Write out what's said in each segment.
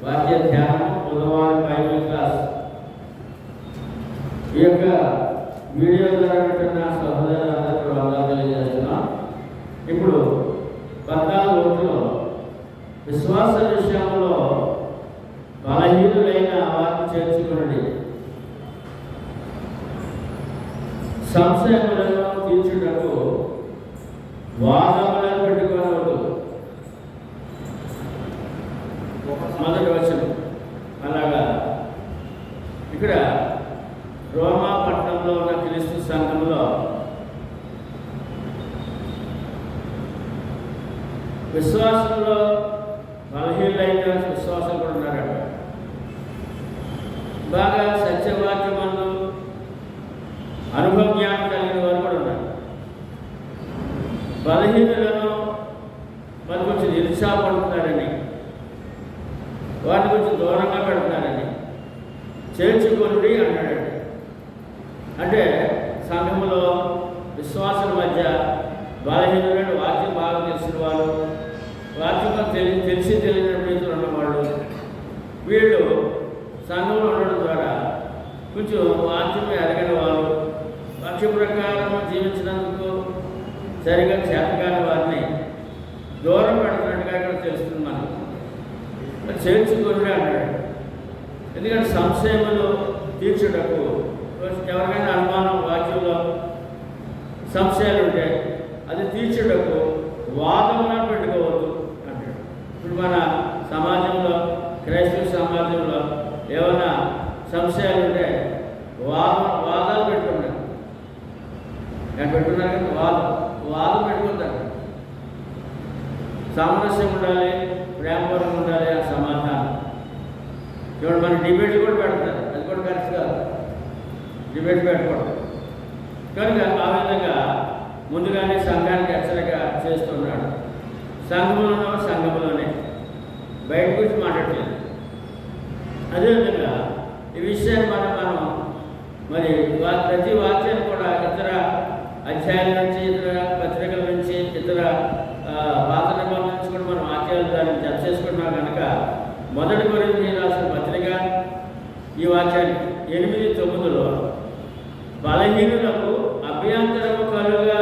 వాక్య ధ్యానం బుధవారం బైబిల్ క్లాస్. ఈ యొక్క వీడియో ద్వారా పెట్టిన సహోదరులందరికీ వందనాలు తెలియజేస్తున్నాం. ఇప్పుడు 14 రోజుల్లో విశ్వాస విషయంలో బలహీనులైన వారిని చేర్చుకునండి, సంశయములను తీర్చుటకు వాదములను పెట్టుకోవద్దు. మొదటి వచనం. అలాగా ఇక్కడ రోమా పట్టణంలో ఉన్న క్రీస్తు సంఘంలో విశ్వాసంలో బలహీనులైన విశ్వాసం కూడా ఉన్నారట. బాగా సత్యవాక్యమందు అనుభవ జ్ఞానం కలిగిన వారు కూడా ఉన్నారు. బలహీనులను మరి కొంచెం నిరుత్సాహపడుతున్నారని, వారిని కొంచెం దూరంగా పెడుతున్నారని చేర్చుకోండి అన్నాడండి. అంటే సంఘంలో విశ్వాసుల మధ్య బలహీనులైన వాక్యం బాగా తెలిసిన వాళ్ళు, వాక్యం తెలిసి తెలియని రీతిలో ఉన్నవాళ్ళు, వీళ్ళు సంఘంలో ఉండడం ద్వారా కొంచెం వాక్యం ఎరగని వాళ్ళు, వాక్య ప్రకారం జీవించినందుకు సరిగా చేతకాని వారిని దూరం పెడుతున్నట్టుగా ఇక్కడ తెలుస్తుంది మనకు. చేర్చుకొని అన్నాడు. ఎందుకంటే సంశయములు తీర్చుటకు, ఎవరికైనా అనుమానం వాక్యంలో సంశయాలు ఉంటే అది తీర్చుటకు వాదములను పెట్టుకోవద్దు అంటాడు. ఇప్పుడు మన సమాజంలో, క్రైస్తవ సమాజంలో ఏమైనా సంశయాలు ఉంటే వాదాలు పెట్టుకున్నారు. పెట్టుకున్నారు కానీ వాదం పెట్టుకుంటారు. సామరస్యం ఉండాలి, ప్రేమపరం ఉండాలి, ఆ సమాధానం. ఇప్పుడు మన డిబేట్లు కూడా పెడతారు, అది కూడా కరెక్ట్ కాదు. డిబేట్ పెట్టకూడదు. కనుక ఆ విధంగా ముందుగానే సంఘానికి హెచ్చరిక చేస్తున్నాడు. సంఘంలో సంఘంలోనే బయట గురించి మాట్లాడలేదు. అదేవిధంగా ఈ విషయాన్ని మనం మరి ప్రతి వాక్యాన్ని కూడా ఇతర అధ్యాయాల నుంచి, ఇతర పత్రికల నుంచి, ఇతర పాత నిబంధనల నుంచి కూడా మనం వాక్యాలు దాన్ని చర్చ చేసుకుంటున్నాం. కనుక మొదటి కొరింథీయులకు రాసిన పత్రిక ఈ వాక్యానికి 8:9 బలహీనులకు అభ్యంతరము కలుగా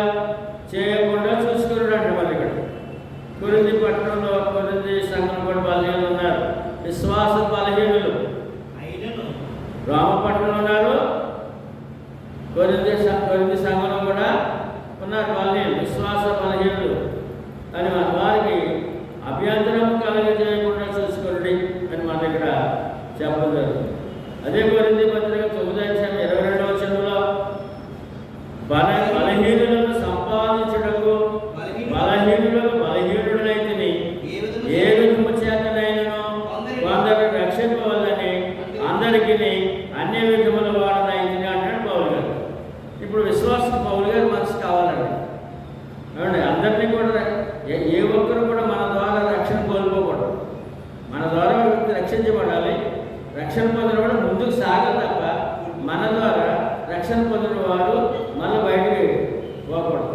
చేయకుండా చూసుకున్నాడు. మరి ఇక్కడ కొరింథీ పట్టణంలో కొరింథీ సంఘం కూడా బలహీనులు ఉన్నారు. విశ్వాస బలహీనులు రామపట్నంలో ఉన్నారు, కొరింథీ సంఘంలో కూడా ఉన్నారు బలహీనులు, విశ్వాస బలహీనులు అని వారికి అభ్యంతరం కలగజేయకుండా చూసుకోండి అని మన దగ్గర చెప్పడం జరుగుతుంది. అదే కొరింథీ పత్రిక 9:22 వచనంలో బలహీనులను సంపాదించుటకు బలహీనులకు బలహీనుడనైతిని, ఏ విధము చేతనైనను కొందరు రక్షింపవల్లని అందరికీ అన్ని విధముల వాడనైతిని అంటాడు పౌలు గారు. ఇప్పుడు విశ్వాసం పౌలు గారు మనసు కావాలండి. ఏమండి, అందరినీ కూడా ఏ ఒక్కరు కూడా మన ద్వారా రక్షణ కోల్పోకూడదు. మన ద్వారా రక్షించబడాలి. రక్షణ పొందిన వాడు ముందుకు సాగాలి తప్ప మన ద్వారా రక్షణ పొందిన వాడు మళ్ళీ బయటికి పోకూడదు.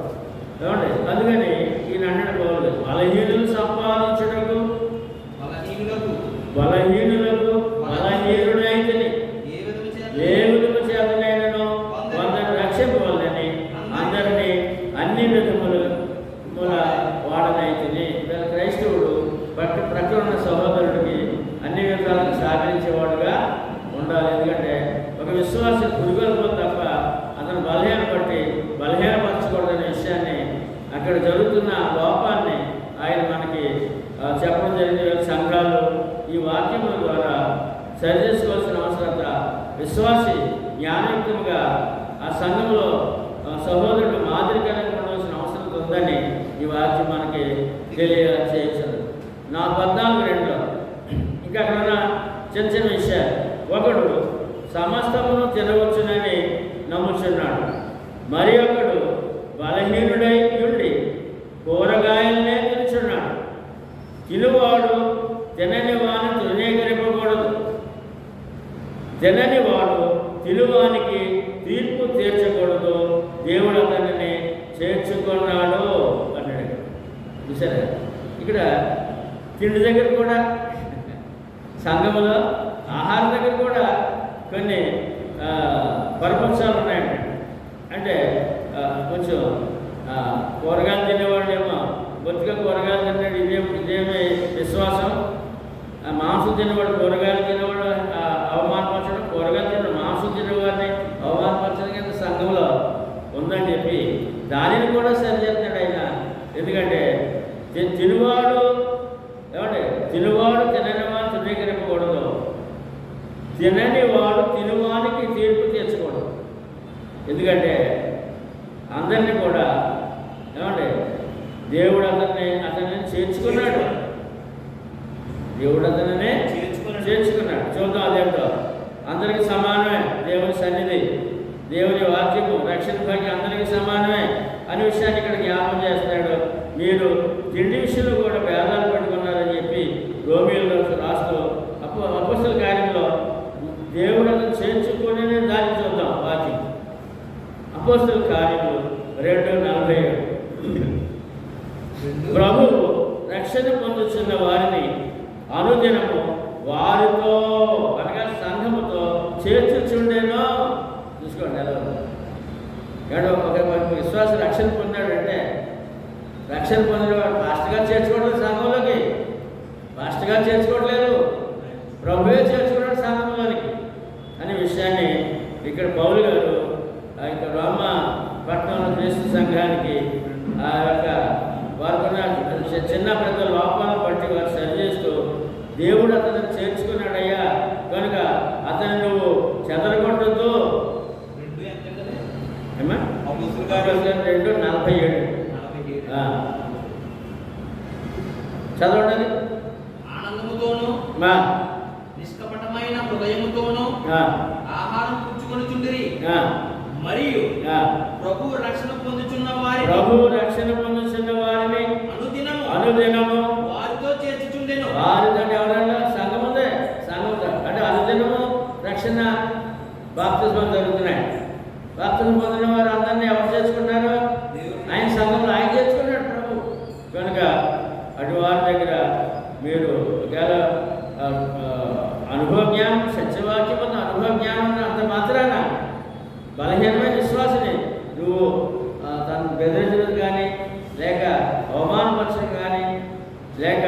ఏమండి, అందుకని ఈయన అన్నాడు పౌలు గారు, బలహీనులు సంపాదించుటకు బలహీనులకు బలహీనుడైతిని, ఏ విధము చేతనైనను కొందరు రక్షింపవల్లని అందరినీ అన్ని విధముల వాడనైతిని. క్రైస్తవుడు ప్రక్కన ఉన్న సహోదరుడికి అన్ని విధాలను సహకరించేవాడుగా ఉండాలి. ఎందుకంటే ఒక విశ్వాసం పురుగొల్పం తప్ప అతను బలహీనపరచకూడదనే విషయాన్ని, అక్కడ జరుగుతున్న లోపాన్ని ఆయన మనకి చెప్పడం జరిగిన సంఘాలు ఈ వాక్యముల ద్వారా సరిచేసుకోవాల్సిన అవసరత, విశ్వాసి జ్ఞానయుక్తంగా ఆ సంఘంలో సహోదరుడు మాదిరికరంగా తెలియచేయచ్చు. 14:2 ఇంకా అక్కడ ఉన్న చిన్న చిన్న విషయాలు. ఒకడు సమస్తమును తినవచ్చునని నమ్ముచున్నాడు, మరి ఒకడు బలహీనుడై ఉండి కూరగాయలనే తినుచున్నాడు. తినువాడు తినని వాని తృణీకరింపకూడదు, తినని వాడు తినువానికి తీర్పు తీర్చకూడదు, దేవుడు అతనిని చేర్చుకున్నాడు అన్నాడు. చూసారా, ఇక్కడ తిండి దగ్గర కూడా, సంఘములో ఆహారం దగ్గర కూడా కొన్ని పరపక్షాలు ఉన్నాయండి. అంటే కొంచెం కూరగాయలు తినేవాళ్ళేమో బొత్తిగా కూరగాయలు తిన్నాడు, ఇదేమి విశ్వాసం. మాంసం తినేవాడు కూరగాయలు తినేవాడు అవమానపరచడం, కూరగాయలు తిన్న మాంసం తినేవాడిని అవమానపరచడం కింద సంఘంలో ఉందని చెప్పి దానిని కూడా సరిచేస్తున్నాడు ఆయన. ఎందుకంటే తినువాడు తినని వాడు తృణీకరింపకూడదు, తినని వాడు తినువానికి తీర్పు తీర్చకూడదు. ఎందుకంటే అందరినీ కూడా దేవుడు అతన్ని చేర్చుకున్నాడు, దేవుడు అతనినే చేర్చుకున్నాడు. చూద్దాం అదేంటో. అందరికీ సమానమే దేవుని సన్నిధి, దేవుని వాక్యము, రక్షణ భాగ్యం అందరికీ సమానమే అనే విషయాన్ని ఇక్కడ జ్ఞాపకం చేస్తున్నాడు. మీరు తిండి విషయంలో కూడా భేదాలు పెట్టుకున్నారని చెప్పి రోమియోలో రాస్తూ అపొస్తలుల కార్యంలో దేవుడు అతను చేర్చుకొని దాన్ని చూద్దాం. వాక్యం అపొస్తలుల కార్యములు 2:47. ప్రభువు రక్షణ పొందుతున్న వారిని అనుదినము వారితో అనగా సంఘముతో చేర్చుచుండేనో. చూసుకోండి ఎలా ఏడో ఒక విశ్వాస రక్షణ పొందాడంటే, రక్షణ పొందినవాడు పాస్టర్గా చేర్చుకోవట్లేదు, సంఘంలోకి పాస్టర్గా చేర్చుకోవట్లేదు, ప్రభువే చేర్చుకున్నాడు సంఘంలోనికి అనే విషయాన్ని ఇక్కడ పౌలు గారు ఇక్కడ రోమ పట్టణంలో క్రీస్తు సంఘానికి ఆ యొక్క వారికున్న చిన్న పెద్ద లోపాలను బట్టి వారు సరిచేస్తూ దేవుడు అతను చేర్చుకున్నాడయ్యా కనుక అతను నువ్వు చెదరగొట్టద్దు. ఏమా 2:47 చదవండి. ఆనందముతోను నిష్కపటమైన హృదయముతోను ఆహారం పుచ్చుకొనుచుండిరి, మరియు ప్రభు రక్షణ పొందుచున్న వారిని అనుదినము వారితో చేర్చుచుండెను. వారితో ఎవరైనా సంఘం ఉందే, అంటే అనుదినము రక్షణ బాప్తిస్మం జరుగుతున్నాయి. బాప్తిస్మం పొందిన వారు అందరినీ ఎవరు చేర్చుకున్నారు? ఆయన సంఘంలో ఆయన చేర్చుకున్నాడు ప్రభు. కనుక అటు వారి దగ్గర మీరు ఒకవేళ అనుభవ జ్ఞానం, సత్యవాక్యం ఉన్న అనుభవ జ్ఞానం అంత మాత్రాన బలహీనమైన విశ్వాసని నువ్వు తను బెదిరించడం కానీ, లేక అవమానపరచడం కానీ, లేక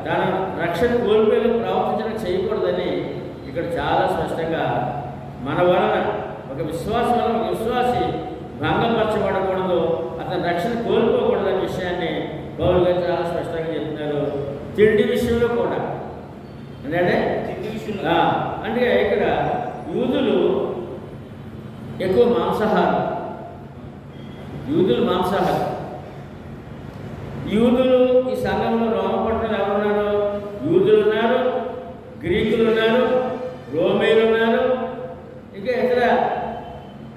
తన రక్షణ కోల్పోయి ప్రవర్తించడం చేయకూడదని ఇక్కడ చాలా స్పష్టంగా మన వలన ఒక విశ్వాసం వలన ఒక విశ్వాసి భంగపరచబడకూడదు, అతని రక్షణ కోల్పోకూడదనే విషయాన్ని పౌలు గారు చాలా స్పష్టంగా చెప్తున్నారు. తిండి విషయంలో కూడా అంటే ఇక్కడ యూదులు ఎక్కువ మాంసాహారం, యూదులు ఈ సంఘంలో రోమపట్నంలో ఎవరున్నారు? యూదులు ఉన్నారు, గ్రీకులు ఉన్నారు, రోమేలు ఉన్నారు, ఇంకా ఇతర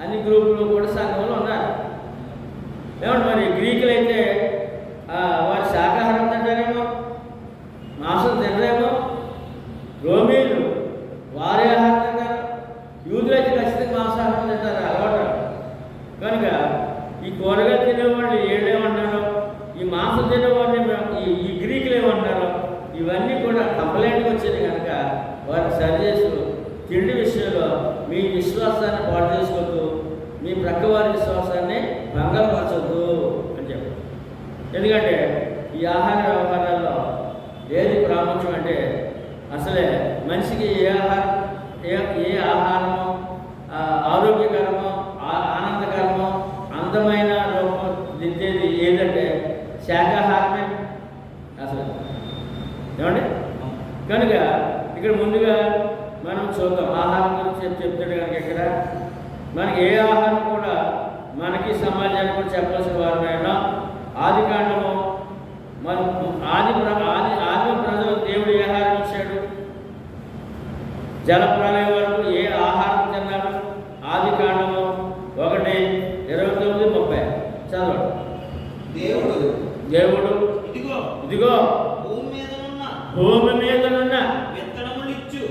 అన్ని గ్రూపులు కూడా సంఘంలో ఉన్నారు. ఏమంటే మరి గ్రీకులు అయితే వారి శాకాహారం తింటారేమో, మాంసం తినరేమో. రోమీలు వారి ఆహారం తింటారు, యూదులు అయితే ఖచ్చితంగా మాంసాహారం తింటారు అలవాటు. కనుక ఈ కూరగాయలు తినేవాళ్ళు ఏమన్నారు, ఈ మాంసం తినేవాడిని ఈ గ్రీకులు ఏమన్నారు, ఇవన్నీ కూడా కంప్లైంట్కి వచ్చేది. కనుక వారిని సరిచేస్తూ తిండి విషయంలో మీ విశ్వాసాన్ని పాటు చేసుకోవద్దు, మీ ప్రక్క వారి విశ్వాసాన్ని భంగపరచద్దు అని చెప్పారు. ఎందుకంటే ఈ ఆహార వ్యవహారాల్లో ఏది ప్రాముఖ్యం అంటే అసలే మనిషికి ఏ ఆహారమో ఆరోగ్యకరమో ఆనందకరమో అందమైన రూపం దిద్దేది ఏదంటే శాకాహారమే అసలు. ఏమండి? కనుక ఇక్కడ ముందుగా మనం చూద్దాం ఆహారం గురించి చెప్తాడు. కనుక ఇక్కడ మనకి ఏ ఆహారం కూడా మనకి సమాజానికి కూడా చెప్పాల్సిన వారమైనా ఆదికాండము జలప్రలయం వరకు ఏ ఆహారం తిన్నారు? ఆదికాండము 1:29-30 చదవండి. దేవుడు ఇదిగో భూమి మీదనున్న విత్తనములిచ్చు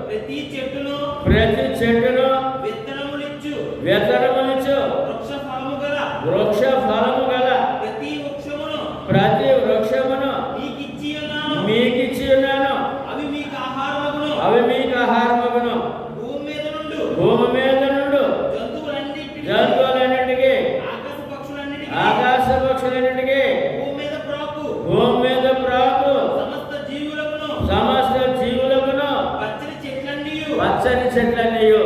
ప్రతి చెట్టును విత్తనములిచ్చు వృక్ష ఫలము గల ప్రతి వృక్షమును మీకిచ్చి ఉన్నాను. అవి మీకు ఆహారమగును. భూమి మీద నుండు జంతువులన్నిటికీ ఆకాశ పక్షులన్నిటికీ భూమి మీద ప్రాకు సమస్త జీవులకును పచ్చని చెట్లన్నీయు.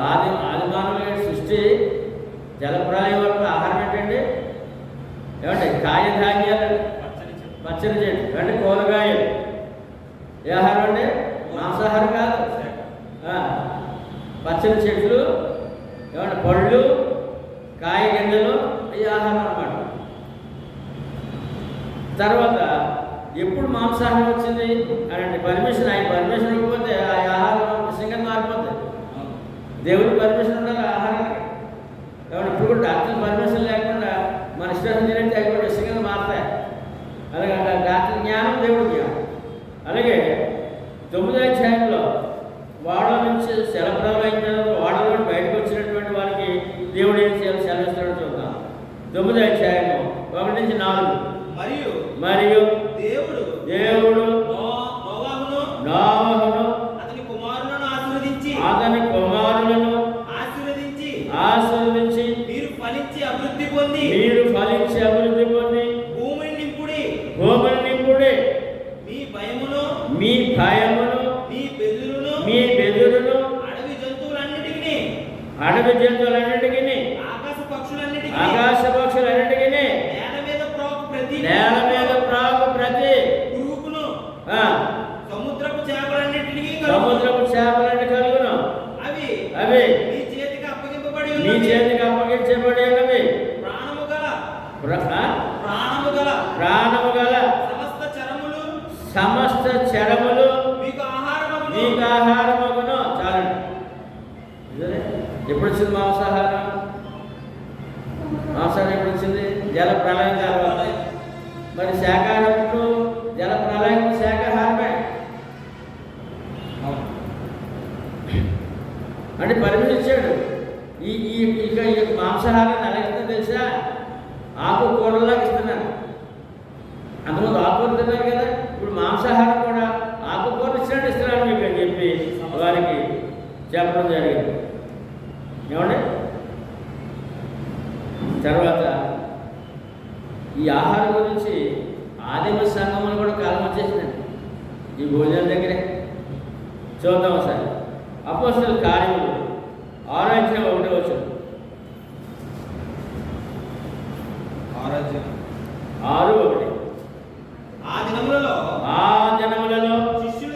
ఆది మానవుల సృష్టి జలప్రలయం వరకు ఆహారం ఏంటండి? ఏమంటే కాయధాన్యాలు, పచ్చని చెట్టు అంటే కూరగాయలు. ఏ ఆహారం అంటే మాంసాహారం కాదు, పచ్చని చెట్లు, ఏమంటే పళ్ళు, కాయ గింజలు, ఈ ఆహారం అన్నమాట. తర్వాత ఎప్పుడు మాంసాహారం వచ్చింది అంటే పర్మిషన్, ఆయన పర్మిషన్ ఇవ్వకపోతే ఆ ఆహారం విషయంగా మారిపోతుంది. దేవుడి పర్మిషన్ ఉండాలి ఆహారానికి. కాబట్టి ఇప్పుడు కూడా డాక్టర్ పర్మిషన్ లేకుండా మన ఇష్టం తినంటే అవి కూడా విషయంగా మారుతాయి. అలాగే డాక్టర్ జ్ఞానం, దేవుడి జ్ఞానం. అలాగే 9వ అధ్యాయంలో వాడల నుంచి జలప్రలయం తర్వాత వాడల నుండి బయటకు వచ్చినటువంటి వారికి దేవుడు ఏం చేయాలి సెలవిస్తాడో చూద్దాం. 9వ అధ్యాయము 1-4. మరియు దేవుడు నోవహును అతని కుమారులను ఆశీర్వదించి మీరు ఫలించి అభివృద్ధి పొంది భూమిని నింపుడి. మీ భయమును మీ బెదురును అడవి జంతువులన్నిటికీ ఆకాశ పక్షులన్నిటికీ నేల మీద ప్రాకు ప్రతి సముద్రపు చేపలన్నీ కలుగును. అవి మీ చేతికి అప్పగించబడి ఉన్నవి. ప్రాణము గల సమస్త చరములు మీకు ఆహారమగును. చాలండి. ఎప్పుడు వచ్చింది మాంసాహారం? ఎప్పుడు వచ్చింది? జల ప్రళయం తర్వాత. మరి శాకాహారం జల ప్రళయం శాకాహారమే అంటే పర్మిషన్ ఇచ్చాడు. ఇక మాంసాహారాన్ని ఎలాగైతే తెలుసా? ఆకుకూరలాగా ఇస్తున్నాను. అంతకుముందు ఆకుకూర తిన్నారు కదా, ఇప్పుడు మాంసాహారం కూడా ఆకుకూర ఇచ్చినట్టు ఇస్తున్నాను మీకు అని చెప్పి వారికి చెప్పడం జరిగింది. ఏమండి? తర్వాత ఈ ఆహారం గురించి ఆదిమ సంఘములు కూడా కాలం వచ్చేసిందండి ఈ భోజనం దగ్గరే. చూద్దాం ఒకసారి. అపోస్తలుల కార్యములు 6:1. 6:1. ఆ దినములలో శిష్యుల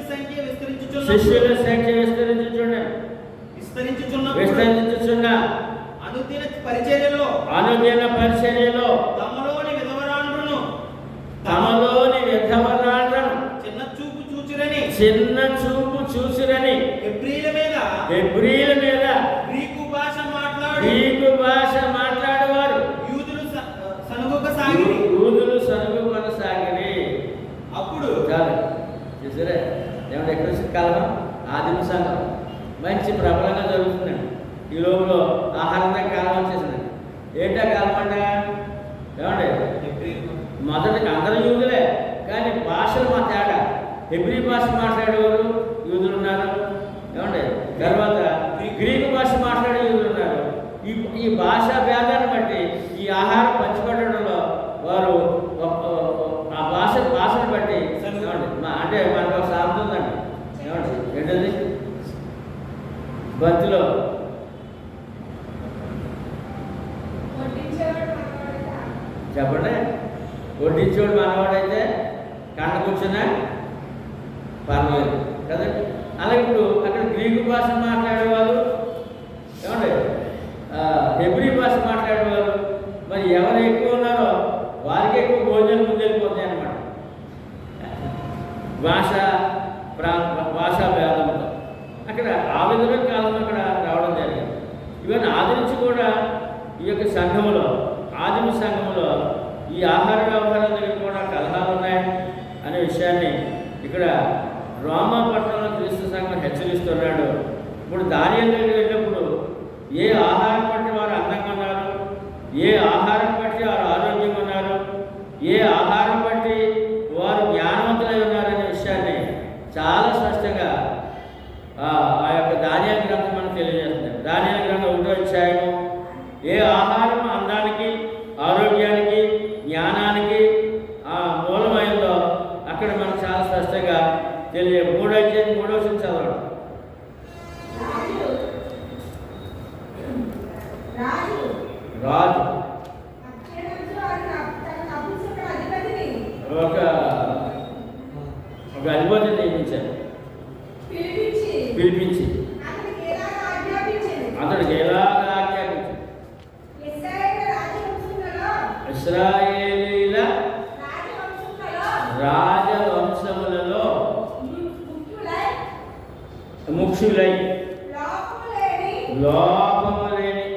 సంఖ్య విస్తరించుచున్న అనుదిన పరిచర్యలో తమలోని విధవరాండ్రును చిన్న చూపు చూచిరని హెబ్రీల మీద గ్రీకు భాష మాట్లాడేవారు యూదులు సనుగుకొనసాగిరి. అప్పుడు చూసారా ఏమంటే ఎక్కడ కాలం? ఆదిమ సంఘం మంచి ప్రబలంగా జరుగుతుందండి. ఈ లోపల ఆహారం కాలం వచ్చేసిందండి. ఏంటా కాలం అంటే ఏమండి? మొదటికి అందరూ యూదులే, కానీ భాషలు మా తేడా. హెబ్రీ భాష మాట్లాడేవారు యూదులు ఉన్నారు, ఏమండి? తర్వాత గ్రీకు భాష మాట్లాడే యూదులు ఉన్నారు. ఈ భాషా భేదాన్ని బట్టి ఈ ఆహారం పంచిపెట్టడంలో వారు ఆ భాషను బట్టి అంటే మనకు ఒక సామెత ఉందండి. ఏమండి? ఏంటది? బంతిలో చెప్పండి. వడ్డించేవాడు మనవాడైతే కండ కూర్చున్నా పర్వాలేదు కదండి. అలాగే ఇప్పుడు అక్కడ గ్రీకు భాష మాట్లాడేవాళ్ళు, ఏమండి హెబ్రీ భాష మాట్లాడేవారు, మరి ఎవరు ఎక్కువ ఉన్నారో వారికి ఎక్కువ భోజనం ముందు వెళ్ళిపోతాయి అన్నమాట. భాష యొక్క సంఘములో, ఆదిమ సంఘములో ఈ ఆహార వ్యవహారాల దగ్గర కూడా కలహాలు ఉన్నాయి అనే విషయాన్ని ఇక్కడ రోమా పట్టణంలో క్రీస్తు సంఘం హెచ్చరిస్తున్నాడు. ఇప్పుడు దానియేలు దగ్గరికి వెళ్ళినప్పుడు ఏ ఆహారం బట్టి వారు అందంగా ఉన్నారు, ఏ ఆహారం బట్టి వారు ఆరోగ్యంగా ఉన్నారు, ఏ ఆహారం బట్టి వారు జ్ఞానవంతులై ఉన్నారనే విషయాన్ని చాలా స్పష్టంగా ఆ యొక్క దానియేలు గ్రంథం మనకు తెలియజేస్తుంది. దానియేలు గ్రంథం 1వ అధ్యాయము ఏ ఆహారం అందానికి, ఆరోగ్యానికి, జ్ఞానానికి మూలమైందో అక్కడ మనకు చాలా స్పష్టంగా తెలియ 3వ అధ్యాయం 3వ వచనం చదవండి. రాజు ఒక అధిపతిని నియమించారు, పిలిపించి అతడికి ఎలాగ ఆజ్ఞాపించారు? ఇశ్రాయేలీల రాజవంశములలో ముఖ్యులై లోపము లేని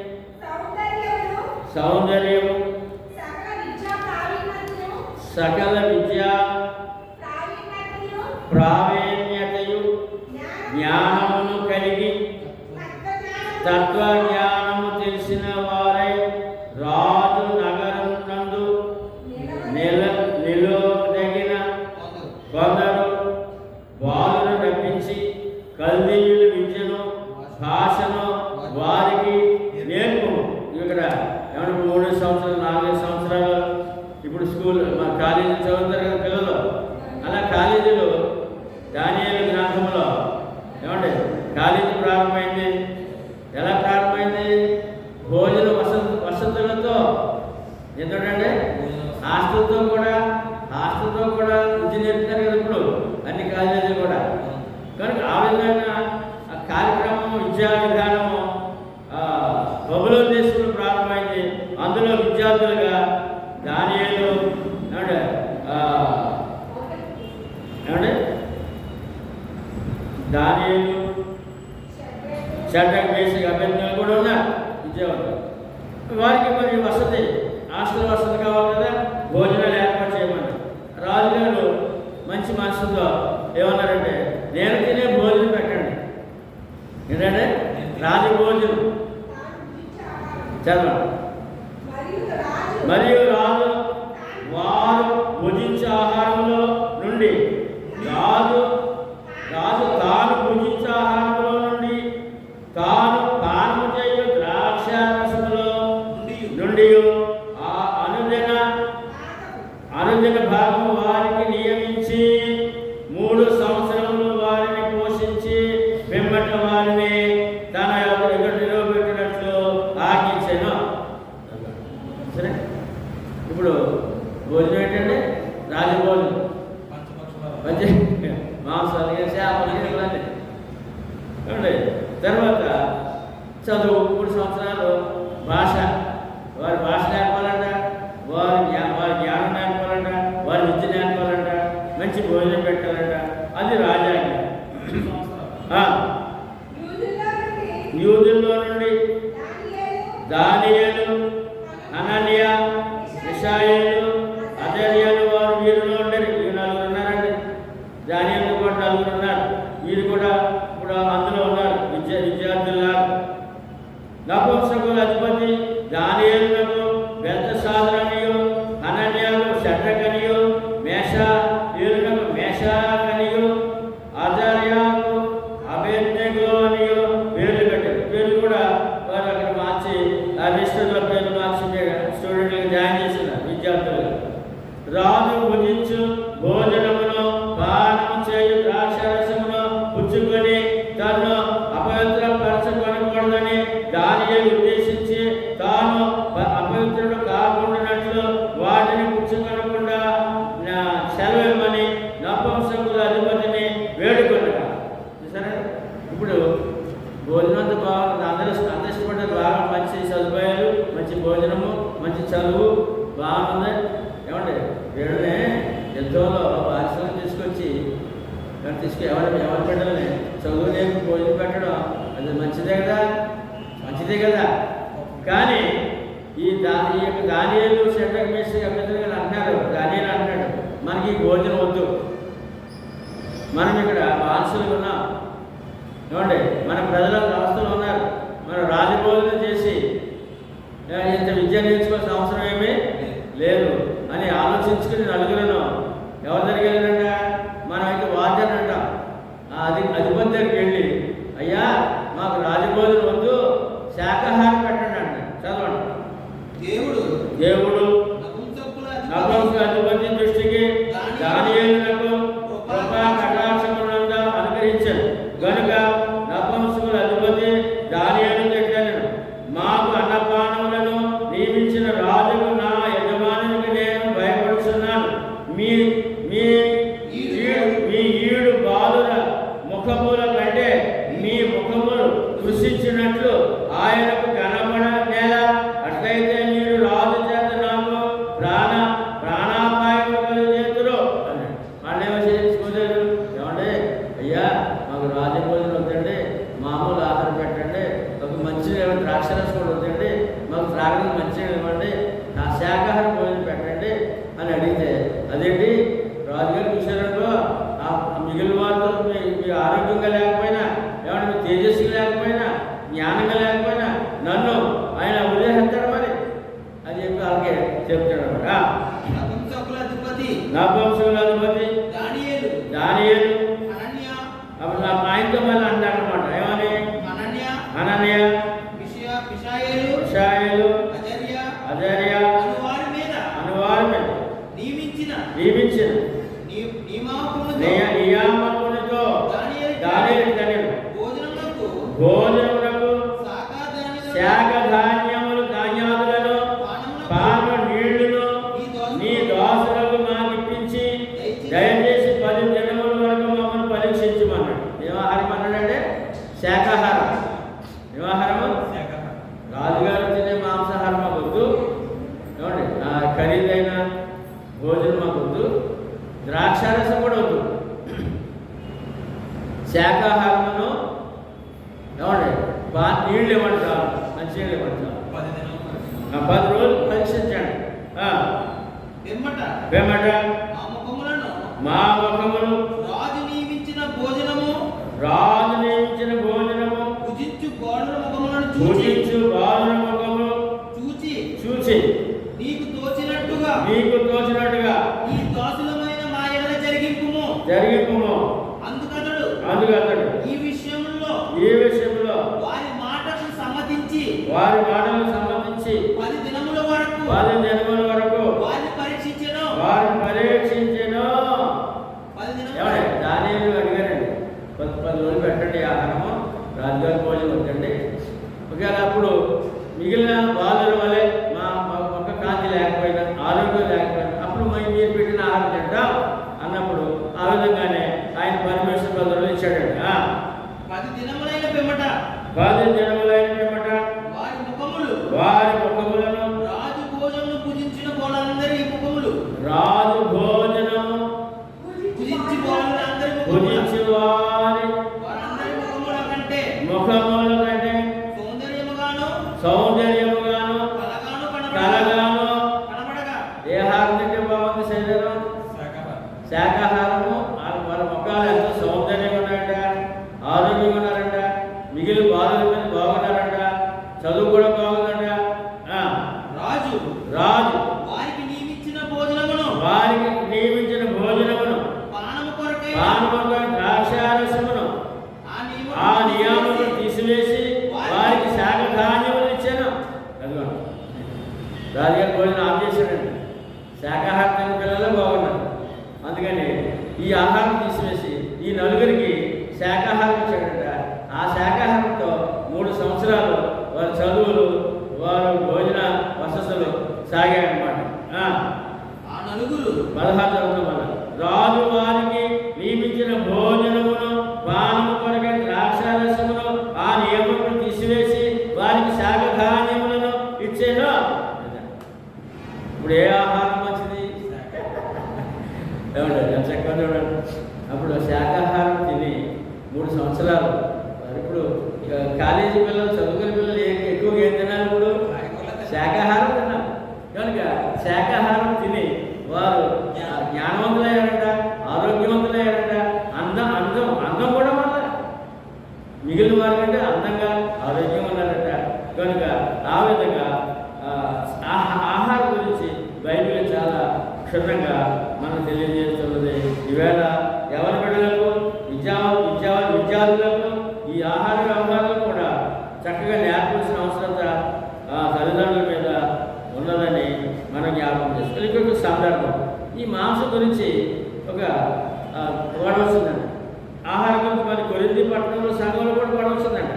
సౌందర్యము, సకల విద్యా ప్రావీణ్యతయు, జ్ఞానమును కలిగి తత్వజ్ఞానము తెలిసిన వారై రాజు నగరం నందు నిలువదగిన కొందరు బాలును రప్పించి కల్దీయుల విద్యను, భాషను వారికి నేర్పు. ఇక్కడ ఏమన్నా 3 సంవత్సరాలు 4 సంవత్సరాలు ఇప్పుడు స్కూల్ మా కాలేజీ చదువుతారు కదా పిల్లలు, అలా కాలేజీలో దానియేలు గ్రంథంలో ఏమండి కాలేజీ ప్రారంభమైంది. ఎలా ప్రారంభమైంది? భోజన వసతులతో, ఎందుకంటే హాస్టల్తో కూడా విద్య నేర్పుతారు కదా ఇప్పుడు అన్ని కాలేజీలు కూడా. కనుక ఆ విధంగా ఆ కార్యక్రమం, విద్యా విధానము బబులోను దేశంలో ప్రారంభమైంది. అందులో విద్యార్థులుగా దానియేలు దానియేలు, షడ్రక్, మేషక్, అబేద్నెగో కూడా ఉన్నారు విద్యావంతులు. వారికి మరి వసతి, హాస్టల్ వసతి కావాలి కదా, భోజనాలు ఏర్పాటు చేయమన్నారు. రాజుగారు మంచి మనసుతో ఏమన్నారంటే, నేను తినే భోజనం పెట్టండి. ఏంటంటే రాజభోజనం చదవండి. మరియు రాజు వారు భుజించే ఆహారంలో నుండి రాజు తాను భుజించే ఆహారంలో నుండి తాను పానము చేయు ద్రాక్షారసములో నుండి ఆ అనుదిన భాగము వారికి నియమించి 3 సంవత్సరములు వారిని పోషించి పిమ్మట వారిని తన ఎదుట నిలవబెట్టినట్లు ఆజ్ఞించెను. సరే, ఇప్పుడు భోజనం ఏంటంటే రాజభోజనం, మాంసాలు, చేపలు, ఇలాంటి. తర్వాత చదువు 3 సంవత్సరాలు భాష, వారి భాష నేర్పాలంట, వారి జ్ఞానం నేర్పాలంట, వారి విద్య నేర్పాలంట, మంచి భోజనం పెట్టాలంట. అది రాజాజ్ఞ. యూదుల్లో నుండి దానియేలు, హనన్య, మిషాయేలు, అజర్యాలు వారు వీరిలో ఉండరు. వీరు 4 ఉన్నారండి. దానియేలు కూడా 4 ఉన్నారు. వీరు కూడా ఇప్పుడు అందులో ఉన్నారు విద్యార్థుల్లా. నపుంసకుల అధిపతి దానియేలునకు బెల్తషాజరనియు, హనన్యకు షడ్రకనియు, మేషాయేలునకు మేషాకనియు, అజర్యాకు అబేద్నెగో అనియు పేర్లు పెట్టారు. పేర్లు కూడా వారు అక్కడ మార్చి ఆ లిస్టులో పేర్లు మార్చి స్టూడెంట్లకు జాయిన్ చేస్తున్నారు విద్యార్థులుగా. రాజు భుజించు భోజనమును పానము చేయు ద్రాక్షారసమును పుచ్చుకొని తను అపవిత్రపరచుకొనకూడదని దానియేలు ఉద్దేశించి తాను అపవిత్రుడు కాకుండానట్లు వాటిని పుచ్చుకొనకుండా సెలవిమ్మని నపుంసకుల అధిపతిని వేడుకొనగా. సరే, ఇప్పుడు భోజనంతో బాగుంది, అందరూ ఇష్టపడ్డారు. బాగా మంచి సదుపాయాలు, మంచి భోజనము, మంచి చదువు బాగుంది. ఏమండి వీళ్ళని యుద్ధంలో బానిసలను తీసుకొచ్చి ఎవరి బిడ్డల్ని చదువు లేక భోజనం పెట్టడం అది మంచిదే కదా. కానీ ఈ యొక్క దానియేలు షడ్రక్ మేషక్ అబేద్నెగోలు అంటున్నారు, దానియేలు అంటున్నాడు మనకి ఈ భోజనం వద్దు, మనం ఇక్కడ బానిసలుగా ఉన్నాం, ఏమండి మన ప్రజల వ్యవస్థలో ఉన్నారు, మనం రాజభోజనం చేసి ఇంత విద్య నేర్చుకోవాల్సిన అవసరం ఏమీ లేదు అని ఆలోచించుకుని నలుగురును ఎవరి దగ్గరికి వెళ్ళినట్ట, మనం అయితే వాద్యాన్ని అంటాం, అధిపతి దగ్గరికి వెళ్ళి అయ్యా మాకు రాజభోజనం వద్దు, శాకాహారం పెట్టండి అంట. చదవండి. దేవుడు నపుంసకుల అధిపతి దృష్టికి దానియేలునకు కృపా కటాక్షమునంద అనుగ్రహించాడు గనుక నపుంసకుల అధిపతి దానియేలును చెప్పాను, మాకు అన్నపానములను నియమించిన రాజుకు నా యజమానునికి నేను భయపడుతున్నాను. మీ మీ ఈడు బాలుర ముఖముల కంటే మీ ముఖములు కృషించినట్లు ఆయనకు కనబడనేలా, అట్లయితే మీరు రాజు చేత నాకు ప్రాణాపాయం చేతురు అన్నాడు. వాళ్ళేమో చేసుకోలేరు, ఏమంటే అయ్యా మాకు రాజభోజనం వద్దండి, మామూలు ఆహారం పెట్టండి, ఒక మంచి ద్రాక్షరసం కూడా వద్దండి, మాకు త్రాగడానికి మంచిగా ఇవ్వండి, నా శాకాహార భోజనం పెట్టండి అని అడిగితే, అదేంటి రాజుగారు చూశారనుకో మిగిలిన వారితో మీ ఆరోగ్యంగా లేకపోయినా, ఏమంటే మీ తేజస్సుగా లేకపోయినా, జ్ఞానంగా లేకపోయినా నన్ను ఆయన ఉదయిస్తాడు మరి అని చెప్పి వాళ్ళకి చెప్తాడు అనమాట. నపుంసకుల అధిపతి దానియేలు అప్పుడు ఆయనతో మళ్ళీ అంటారనమాట, ఏమని అనన్య మిషాయేలు అజర్యా అనువారి మీద నియమించిన నియామకునితో దానియేలు భోజనమునకు శాఖ ధాన్యములు ధాన్యాదులను పాన నీళ్లను నీ దాసులకు నాకు ఇప్పించి దయచేసి 10 దినముల వరకు మమ్మల్ని పరీక్షించమన్నాడు. వ్యవహారం అన్నాడంటే శాకాహారం. వ్యవహారము రాజుగారు తినే మాంసాహారం మాకు వద్దు, ఏమండి ఖరీదైన భోజనం మాకు వద్దు, ద్రాక్షారసం కూడా వద్దు, శాకాహారమును ఏమండి నీళ్ళు ఇవ్వండి చాలు, మంచి నీళ్ళు ఇవ్వండి చాలు, 10 రోజులు పరీక్షించండి. మా ముఖములు రాజు నియమించిన భోజనము భుజించు బాలుర ముఖములు చూచి నీకు తోచినట్టుగా ఈ దాసులమైన మా ఎడల జరిగింపుము. అందుకతడు ఈ విషయంలో వారి మాటలను సమ్మతించి 10 దినముల వరకు వారిని పరీక్షించెను. దానియేలు అడిగారండి, 10 రోజులు పెట్టండి ఆహారము, రాజుగారి భోజనం వద్దండి. ఒకవేళ అప్పుడు మిగిలిన బాలుల వలె మా ఒక్క కాంతి లేకపోయినా, ఆరోగ్యం లేకపోయినా, అప్పుడు మీరు పెట్టిన ఆహారం తింటాం అన్నప్పుడు ఆ విధంగానే ఆయన పరమేశ్వర 10 రోజులు ఇచ్చాడండి. 10 దినములైన పిమ్మట వారి ముఖములను రాజు భోజనము భుజించి వాళ్ళందరి ముఖముల కంటే సౌందర్యముగాను కలగాను ఏ ఆహారం తింటే బాగుంది శరీరం? శాకాహారము. వాళ్ళ ముఖాలు ఎంతో సౌందర్యంగా ఉన్నాయంట, ఆరోగ్యంగా ఉన్నారంట, మిగిలిన బాధల మీద బాగున్నారంట, చదువు కూడా బాగుందంట. రాజు వారికి నియమించిన భోజనమును పానము ద్రాక్షారసమును ఆ నియామమును తీసివేసి వారికి శాఖ ధాన్యములు ఇచ్చాను. రాజుగారి భోజనం ఆఫ్ చేశాడండి. శాకాహారం తిన్న పిల్లలు బాగున్నారు, అందుకని ఈ ఆహారం తీసివేసి ఈ నలుగురికి శాకాహారం ఇచ్చాడట. ఆ శాకాహారంతో 3 సంవత్సరాలు వారి చదువులు, వారు భోజన వసతులు సాగాయన్నమాట. 16 వల్ల రాజు వారికి నియమించిన భోజనమును పానము కొరకై ద్రాక్షారసమును ఆ నియమమును తీసివేసి వారికి శాకధాన్యములను ఇచ్చేను. ఇప్పుడు ఏ ఆహారం మంచిది? ఏమంటారు? ఎంత చక్కగా చూడండి. అప్పుడు శాకాహారం తిని 3 సంవత్సరాలు ఇప్పుడు కాలేజీ పిల్లలు, చదువుకునే పిల్లలు ఎక్కువగా ఏం తినాలి? ఇప్పుడు శాకాహారం క్షుణ్ణంగా మనకు తెలియజేస్తున్నది. ఈవేళ ఎవరి బిడ్డలకు విద్యార్థులకు ఈ ఆహార వ్యవహారాలు కూడా చక్కగా నేర్పాల్సిన అవసరత తల్లిదండ్రుల మీద ఉన్నదని మనం జ్ఞాపకం చేసుకోవాలి. ఇంకొక సందర్భం, ఈ మాంసం గురించి ఒక గొడవ వచ్చిందండి. ఆహారం గురించి మన కొరింథీ పట్టణంలో సంఘంలో కూడా గొడవ వచ్చిందండి.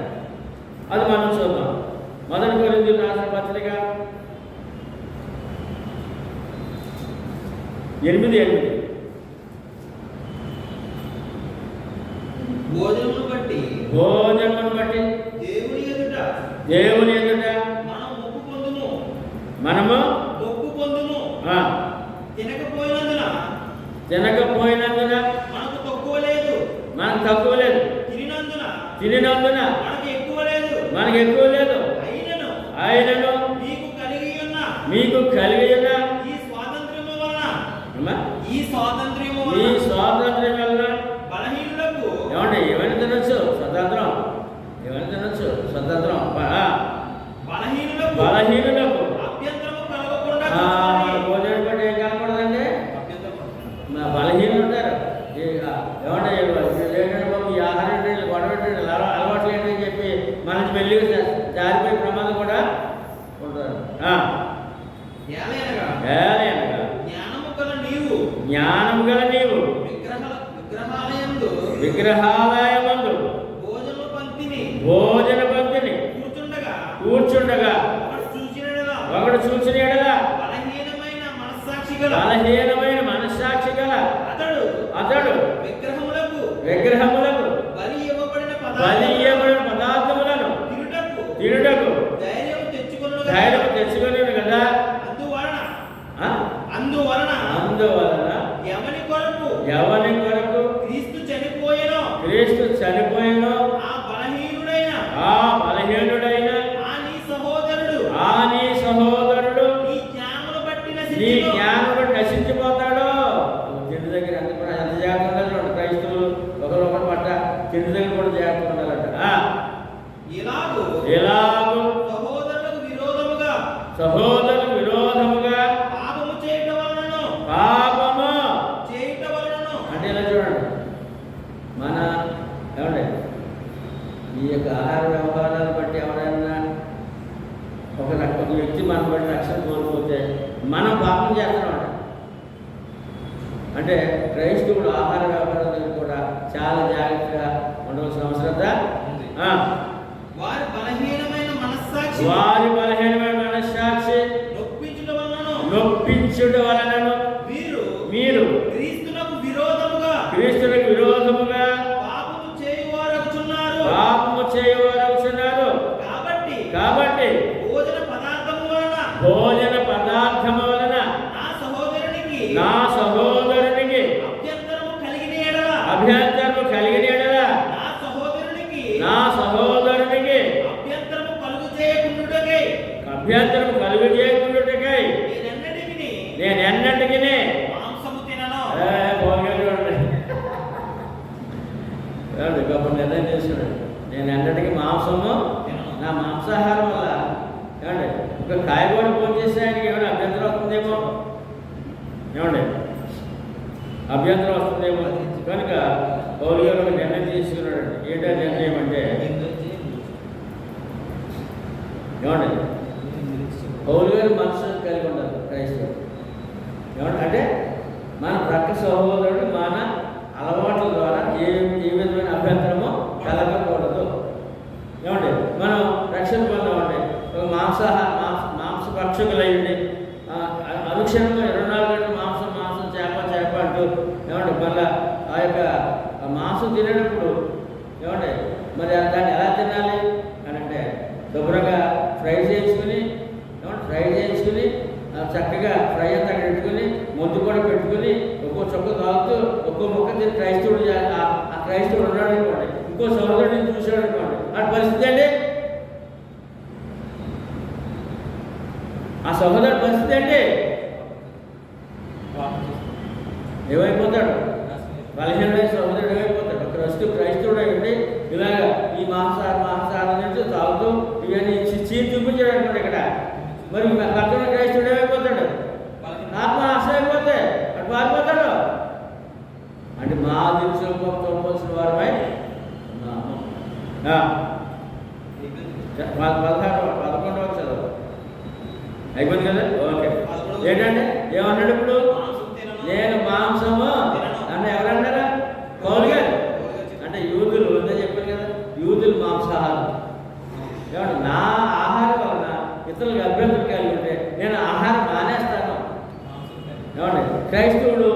అది మనం చూద్దాం. మొదటి కొరింథీ రాసిన పత్రిక 8:8 భోజనమును బట్టి దేవుని ఎదుట మనము మొక్కు పొందుము. తినకపోయినందున మనకు తక్కువ లేదు. తినినందున మనకు ఎక్కువ లేదు. అయినను మీకు కలిగి ఉన్న ఈ స్వాతంత్ర్యం వలన బలహీనులకు ఏమంటే ఏమైనా తినొచ్చు. స్వతంత్రం బలహీనులకు భోజనం బట్టి ఏం కనపడదండి. బలహీనులు ఉంటారు. ఏమంటే ఈ ఆహారం గొడవ అలవాట్లు ఏంటని చెప్పి మనకి మెల్లిగా జారిపోయే ప్రమాదం కూడా ఉంటారు. జ్ఞానము గల నీవు విగ్రహాలయమందు భోజన పంక్తిని కూర్చుండగా ఒకడు చూచిన ఎడలా బలహీనమైన మనస్సాక్షి గల అతడు విగ్రహములకు బలి ఇవ్వబడిన పదార్థములను తినుటకు ధైర్యం తెచ్చుకొను కదా. అందువలన ఎవని కొరకు క్రీస్తు చనిపోయెనో ఆ బలహీనుడైన ఆ నీ సహోదరుడు నీ జ్ఞానమును నశించిపోతాడు. తిండి దగ్గర ఎంత జాగ్రత్త ఉండాలి. క్రైస్తవులు ఒకరొకరు పట్ట తిండి దగ్గర కూడా జాగ్రత్త ఉండాలంట. ఇలాగూ సహోదరులకు విరోధముగా పాపము చేయటం వలన అంటే ఇలా చూడండి. మన ఏమండి ఈ యొక్క ఆహార వ్యవహారాలు బట్టి ఎవరైనా ఒక వ్యక్తి మనం బట్టి రక్షణ కోల్పోతే మనం పాపం చేస్తున్నాం. అంటే క్రైస్తవుడు ఆహార వ్యవహారాలు కూడా చాలా జాగ్రత్తగా ఉండవలసిన అవసరత. వారి బలహీనమైన మనస్సాక్షి నొప్పించుట వలనను మీరు క్రీస్తునకు విరోధముగా పాపము చేయువారగుచున్నారు. కాబట్టి భోజన పదార్థము వలన నా సహోదరునికి అభ్యంతరము కలిగిన ఎడల నా సహోదరునికి అభ్యంతరము కలుగు చేయకుండుటకై నేను ఎన్నటికి గొప్ప నిర్ణయం చేసుకున్నాడు. నేను ఎన్నటికీ మాంసము నా మాంసాహారం వల్ల ఏమండి ఒక కాయగూర ఫోన్ చేస్తే ఆయనకి ఏమైనా అభ్యంతరం వస్తుందేమో. అభ్యంతరం వస్తుందేమో కనుక పౌలు గారు ఒక నిర్ణయం తీసుకున్నాడు. ఏంటో నిర్ణయం అంటే ఏమండి పౌలు గారు మనసు కలిగి ఉండదు క్రైస్తవుడు. అంటే మన ప్రక్క సహోదరుడు మన అలవాట్ల ద్వారా ఏ విధమైన అభ్యంతరమో కలగకూడదు. ఏమండి మనం రక్షణ పొందామండి. ఒక మాంసభక్షకులయ్యండి అనుక్షణంగా 24 గంటలు మాంసం చేప అంటూ ఏమండి మళ్ళీ ఆ యొక్క మాంసం తినేటప్పుడు ఏమండి మరి దాన్ని ఎలా తినాలి అని అంటే శుభ్రంగా ఫ్రై చేయించుకుని చక్కగా ఫ్రై అంతా అక్కడ పెట్టుకుని ముందు కూడా పెట్టుకుని ఒక్కో చొక్క తాగుతూ ఒక్కో మొక్క తిని క్రైస్తవుడు ఆ క్రైస్తవుడు ఉన్నాడు అనుకోండి. ఇంకో సహోదరుడిని చూశాడు అనుకోండి. ఆ పరిస్థితి అండి ఆ సహోదరుడి పరిస్థితి అంటే ఏమైపోతాడు? బలహీనమైన సహోదరుడు ఏమైపోతాడు? ఒక క్రైస్తవుడు అయ్యండి ఇలాగ ఈ మాంసాహారం నుంచి తాగుతూ ఇవన్నీ చీరు చూపించాడు అనుకోండి ఇక్కడ. మరి పక్కన క్రైస్తవుడు ఏమైపోతాడు? ఆత్మ నాశనం అయిపోతే వారమై ఉన్నాము. 11వ చదువు అయిపోయింది కదా. ఓకే, ఏంటంటే ఏమన్నాడు ఇప్పుడు? నేను మాంసము అంటే ఎవరన్నారా? పౌలు గారు. అంటే యూదులు ఉందని చెప్పారు కదా, యూదులు మాంసాహారం. ఏమంటే నా ఆహారం వలన ఇతరులకు అభ్యంతరం కలిగి ఉంటే నేను ఆహారం మానేస్తాను. ఏమండి క్రైస్తవుడు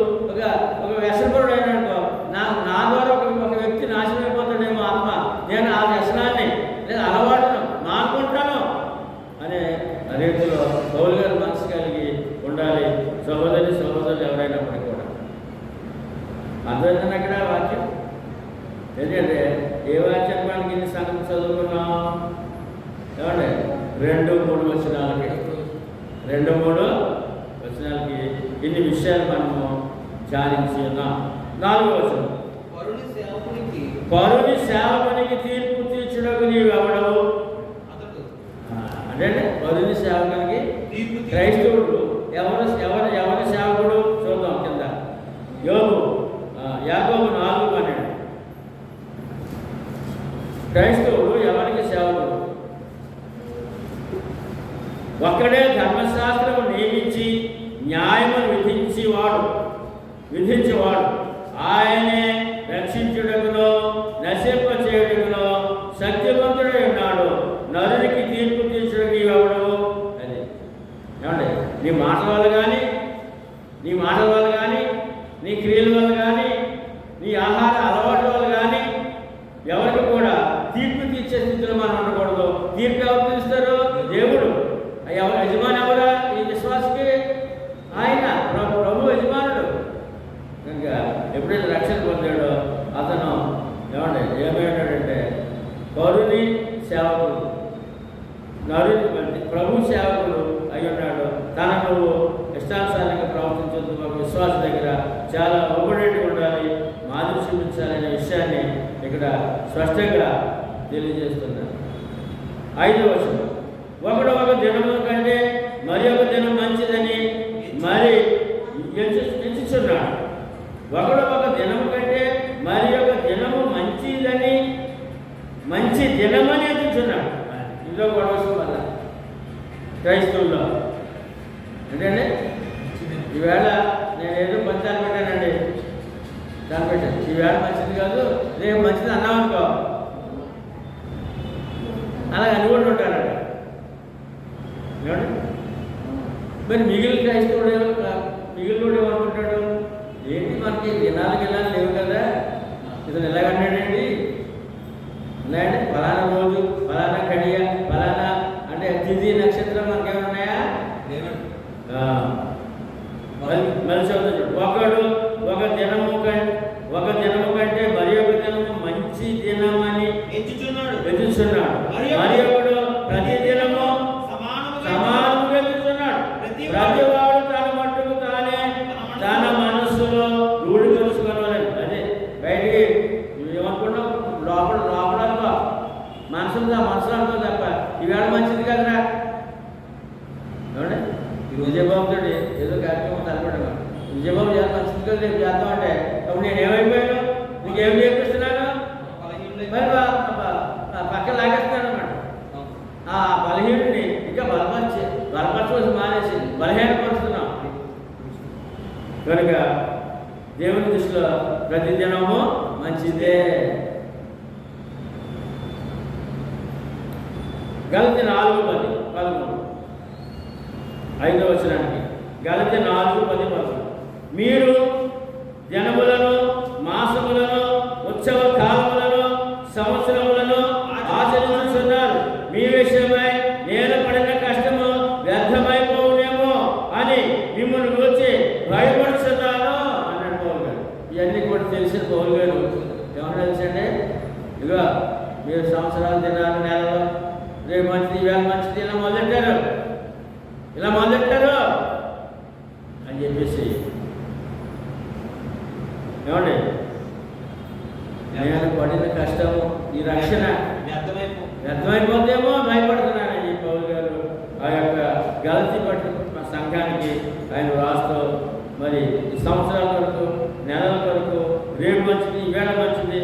ఒక వ్యసనపరుడు అయినాడుకో, నా ద్వారా ఒక వ్యక్తి నాశనం అయిపోతాడేమో ఆత్మ, నేను ఆ వ్యసనాన్ని లేదా అలవాటును మానుకుంటాను అనే రీతిలో పౌలు గారు మనసు కలిగి ఉండాలి. సహోదరులు ఎవరైనప్పటికీ కూడా అర్థమైందని అక్కడ వాక్యం ఎందుకంటే ఏ వాక్యం మనకి ఇన్ని సంగతి చదువుకున్నాం? ఏమంటే 2-3 వచనాలకి 2-3 వచనాలకి ఇన్ని విషయాలు మనము ధ్యానించి ఉన్నాం. 4వ వచనం, పరుని సేవకునికి తీర్పు తీర్చుటకు నీవెవడవు? అంటే పరుని సేవకునికి క్రైస్తవుడు ఎవరి సేవకుడు? చూద్దాం కింద యాకోబు 4:12. క్రైస్తవుడు ఎవరికి సేవకుడు? ఒక్కడే ధర్మశాస్త్రము నియమించి న్యాయమును విధించేవాడు ఆయనే రక్షించుటకునో నశింపచేయుటకునో శక్తివంతుడై ఉన్నాడు. నరునికి తీర్పు తీర్చుటకు ఇవ్వడు. అది ఏమండి నీ మాటల వల్ల కానీ నీ క్రియల వల్ల కానీ నీ ఆహార అలవాట్ల వల్ల కానీ ఎవరికి కూడా తీర్పు తీర్చే స్థితిలో మనం ఉండకూడదు. తీర్పు ఎవరు తీరుస్తారు? దేవుడు. యజమాని ఎవరా? ఈ విశ్వాసకి ఆయన ప్రభు యజమానుడు. కనుక ఎప్పుడైతే రక్షణ పొందాడో అతను ఏమైనాడంటే పరుని సేవకుడు, ప్రభు సేవకుడు అయి ఉన్నాడు. నువ్వు ఇష్టానుసారంగా ప్రవర్తించొద్దు, ఒక విశ్వాస దగ్గర చాలా ఒబడెంట్గా ఉండాలి, మాదిరి చూపించాలనే విషయాన్ని ఇక్కడ స్పష్టంగా తెలియజేస్తున్నారు. 5వ వచనం, ఒక దినము కంటే మరి ఒక దినం మంచిదని మరి ఎంచుచున్నాడు. ఒక దినము కంటే మరి ఒక దినము మంచి దినమని ఎంచుచున్నాడు. ఇందులో గొడవ వల్ల క్రైస్తవుల్లో అంటే ఈవేళ నేను ఏదో పంచాలు పెట్టానండి, దాన్ని పెట్టాను. ఈవేళ మంచిది కాదు, రేపు మంచిది అన్నామనుకో, అలా అనుకుంటూ ఉంటాడు. మరి మిగిలిన క్రైస్తవుడు ఏమనుకుంటాడు? ఏంటి మనకి దినాలు లేవు కదా, ఇతను ఎలాగంటాడండి? ఉన్నాయండి ఫలానా రోజు, ఫలానా గడియ, ఫలానా అంటే తిథి నక్షత్రం మనకేమన్నాయా? మనిషి ఒక దినము కంటే మరి ఒక దినము మంచి దినమని ఎంచుచున్నాడు. మరి ఒకడు ప్రతి దినము సమానము ఎంచుచున్నాడు. ప్రతివాడు తన మట్టుకు తానే తన మనస్సులో రూఢి తెలుసుకోవాలి. అదే బయటికి ఏమనుకున్నావు? లోపల మనసులో అనుకో తప్ప ఈవేళ మంచిది కదరా. ఏమంటే విజయబాబుతోటి ఏదో కార్యక్రమం తలపడమా, విజయబాబు చాలా మంచిది కదా, రేపు చేద్దాం అంటే అప్పుడు నేను ఏమైపోయాను? నీకేం చేపిస్తున్నాను? మరి పక్కన లాగేస్తున్నాను అన్నమాట. ఆ బలహీనుడిని ఇంకా బలపరచవలసి మానేసి బలహీనపరుస్తున్నాం. కనుక దేవుని దృష్టిలో ప్రతి దినము మంచిదే. గలతీ 4:10-11 5వ వచనానికి గలతీ 4:10-11 మీరు దినములను, మాసములను, ఉత్సవ కాలములను, సంవత్సరములను ఆచరించుతున్నారు. మీ విషయమై నేను పడిన కష్టము వ్యర్థమైపోవునేమో అని మిమ్మల్ని గురించి భయపడుతున్నాను అన్నాడు పౌలు గారు. ఇవన్నీ కూడా తెలిసిన పౌలు గారు ఏమన్నా తెలుసండి? ఇదిగో మీరు సంవత్సరాలు, దినాలు, నెలలో రేపు మంచిది, ఇవాళ మంచిది ఇలా మొదలెట్టారు అని చెప్పేసి ఏమండి నేను పడిన కష్టము, ఈ రక్షణ వ్యర్థమైపోతేమో భయపడుతున్నానని పౌలు గారు ఆ యొక్క గలతీ పట్టిన సంఘానికి ఆయన రాస్తూ మరి సంవత్సరాల వరకు, నెలల వరకు రేపు మంచిది, ఈవేళ మంచిది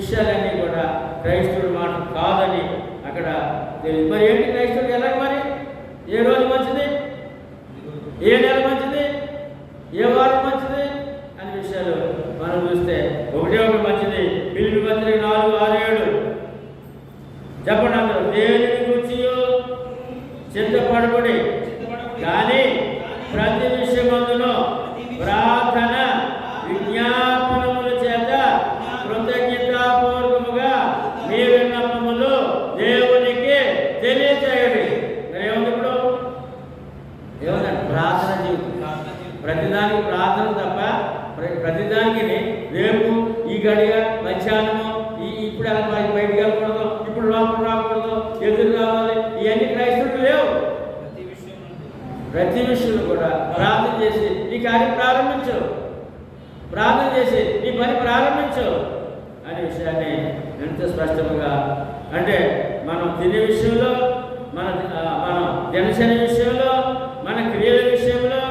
విషయాలన్నీ కూడా క్రైస్తవుడి మాట కాదని అక్కడ తెలియదు. మరి ఏంటి క్రైస్తవుడు ఎలా? మరి ఏ రోజు మంచిది, ఏ నెల మంచిది, ఏ వారం మంచిది అనే విషయాలు మనం చూస్తే ఒకటి మంచిది. ఫిలిప్పీ పత్రిక 4:6-7 చెప్పండి అందరూ. దేనిని గురించి చింతపడబడి కానీ ప్రతి విషయమందును ప్రార్థన విజ్ఞాపనముల చేత కృతజ్ఞతాపూర్వకముగా మీ విన్నపములు దేవునికి తెలియజేయండి. ఏముంది ఇప్పుడు? ఏముందండి? ప్రార్థన జీవితం. ప్రతిదానికి ప్రార్థన తప్ప ప్రతిదానికి రేపు ఈ గడియ మధ్యాహ్నము ఇప్పుడు అలా బయటికి వెళ్ళకూడదు, ఇప్పుడు లోపల రాకూడదు, ఎదురు రావాలి, ఇవన్నీ క్రైస్తవుడు లేవు. ప్రతి విషయంలో కూడా ప్రార్థన చేసి ఈ కార్యం ప్రారంభించు, ప్రార్థన చేసి నీ పని ప్రారంభించు అనే విషయాన్ని ఎంత స్పష్టంగా, అంటే మనం తినే విషయంలో, మనం దినచర్య విషయంలో, మన క్రియల విషయంలో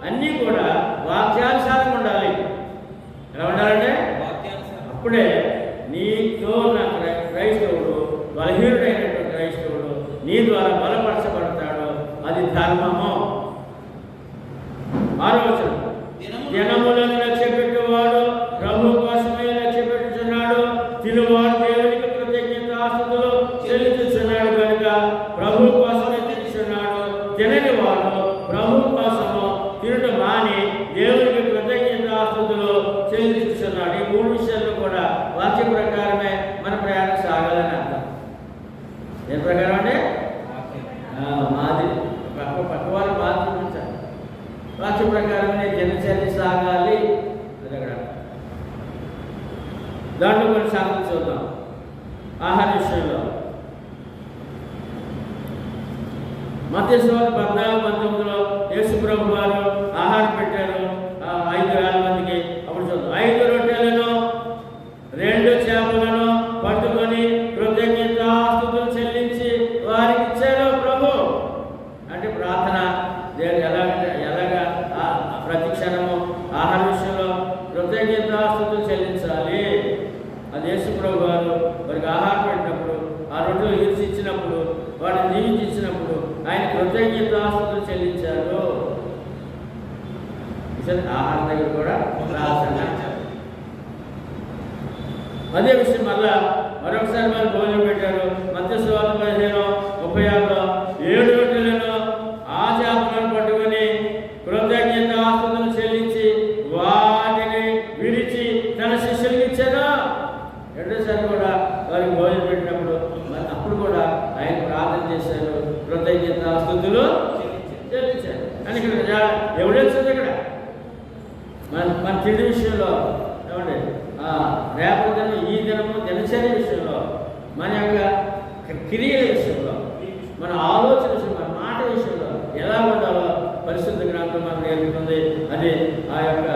అన్నీ కూడా వాక్యానుసారంగా ఉండాలి. ఎలా ఉండాలంటే అప్పుడే నీతో నా క్రైస్తవుడు, బలహీనుడైనటువంటి క్రైస్తవుడు నీ ద్వారా బలపరచబడతాడు. అది ధర్మము. 6వ వచనం. దినములను లక్ష్య పెట్టువాడు ప్రభు కోసమే లక్ష్య పెట్టుచున్నాడు, తినువాడు దేవునికి కృతజ్ఞతాస్తుతులు చెల్లించుచున్నాడు కనుక ప్రభు కోసమే తింటున్నాడు. తినని వాడు ప్రభు కోసము తినుట మాని దేవునికి కృతజ్ఞతాస్తుతులు చెల్లించుచున్నాడు. ఈ 3 విషయాల్లో కూడా వాక్య ప్రకారమే మన ప్రయాణం సాగాలని అర్థం. ఏ ప్రకారం అంటే మాది పక్క వాళ్ళు బాధ చూపించాలి. వాక్య ప్రకారమే దినచర్య సాగాలి. అది అక్కడ దాంట్లో కొన్ని సంగతులు చూద్దాం. ఆహార విషయంలో మత్తయి సువార్త 14:19 యేసు ప్రభు వారు ఆహారం పెట్టారు 5,000 మందికి. అప్పుడు చూద్దాం. 5 రొట్టెలను 2 చేపలను పట్టుకొని కృతజ్ఞతాస్తుతులు చెల్లించి వారికి ఇచ్చారు ప్రభు. అంటే ప్రార్థన ఎలాగా ప్రతి క్షణము ఆహార విషయంలో కృతజ్ఞతాస్తుతులు చెల్లించాలి. అది యేసు ప్రభు వారు వారికి ఆహారం పెట్టినప్పుడు, ఆ రొట్టెలు ఇరిచి ఇచ్చినప్పుడు, వాటిని దీవించి ఇచ్చినప్పుడు ఆయన కృతజ్ఞతాస్తుతులు చెల్లించారు. ఆహారం దగ్గర కూడా ప్రార్థన. అదే విషయం మరొకసారి మరి భోజనం పెట్టారు. మత్తయి సువార్త 15:36 7 రొట్టెలను ఆ చేపలను పట్టుకొని కృతజ్ఞతాస్తుతులు చెల్లించి వాటిని విరిచి తన శిష్యులకు ఇచ్చారు. రెండోసారి కూడా వారికి భోజనం పెట్టినప్పుడు అప్పుడు కూడా ఆయన ప్రార్థన చేశారు, కృతజ్ఞతాస్తుతులు చెల్లించారు. కానీ ఇక్కడ ఎవిడెన్స్ ఉంది. ఇక్కడ మన తిండి విషయంలో ఏమండి, రేపటి దినం, ఈ దినము దినచర్య విషయంలో, మన యొక్క క్రియల విషయంలో, మన ఆలోచన విషయంలో, మన మాట విషయంలో ఎలా ఉండాలో పరిశుద్ధ గ్రంథం మనకు నేర్పుతుంది. అది ఆ యొక్క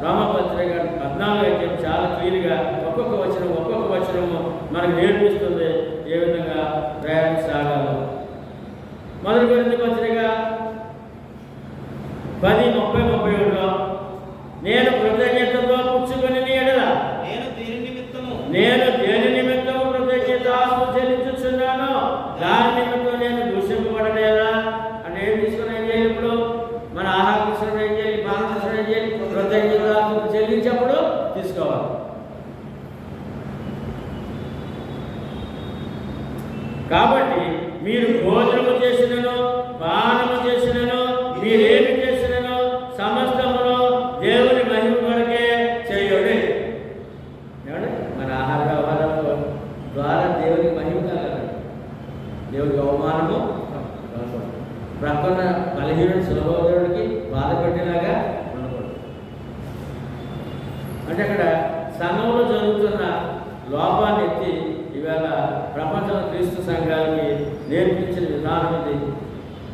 రామపత్రిక 14 చాలా క్లియర్గా ఒక్కొక్క వచనము మనకు నేర్పిస్తుంది ఏ విధంగా ప్రయాణం సాగాలో. మొదటి కొరింథీ పత్రిక 10:30-31 నేను కృతజ్ఞతతో పుచ్చుకొని నేను దేని నిమిత్తము కృతజ్ఞతాస్తుతులు చెల్లించుచున్నాను దాని నిమిత్తం నేను దూషింపబడలేదా? అంటే ఏం తీసుకుని ఏం చేయాలి? ఇప్పుడు మన ఆహారం తీసుకుని ఏం చేయాలి? పాలన తీసుకుని ఏం చేయాలి? కృతజ్ఞతాస్తుతులు చెల్లించినప్పుడు తీసుకోవాలి. కాబట్టి మీరు భోజనము చేసినను పానము చేసినను మీరేమి చేసినను సమస్తమును దేవుని మహిమ కొరకే చేయుడి. ఏమండి, మన ఆహార వ్యవహారాల ద్వారా దేవుని మహిమ కలగాలి, దేవుడికి అవమానము ప్రక్కన బలహీనుడు సులభోదరుడికి బాధ పెట్టేలాగా ఉండకూడదు. అంటే అక్కడ సంఘంలో జరుగుతున్న లోపాన్ని ఎత్తి ఇవాళ ప్రపంచంలో క్రీస్తు సంఘాలకి నేర్పించిన విధానం ఇది.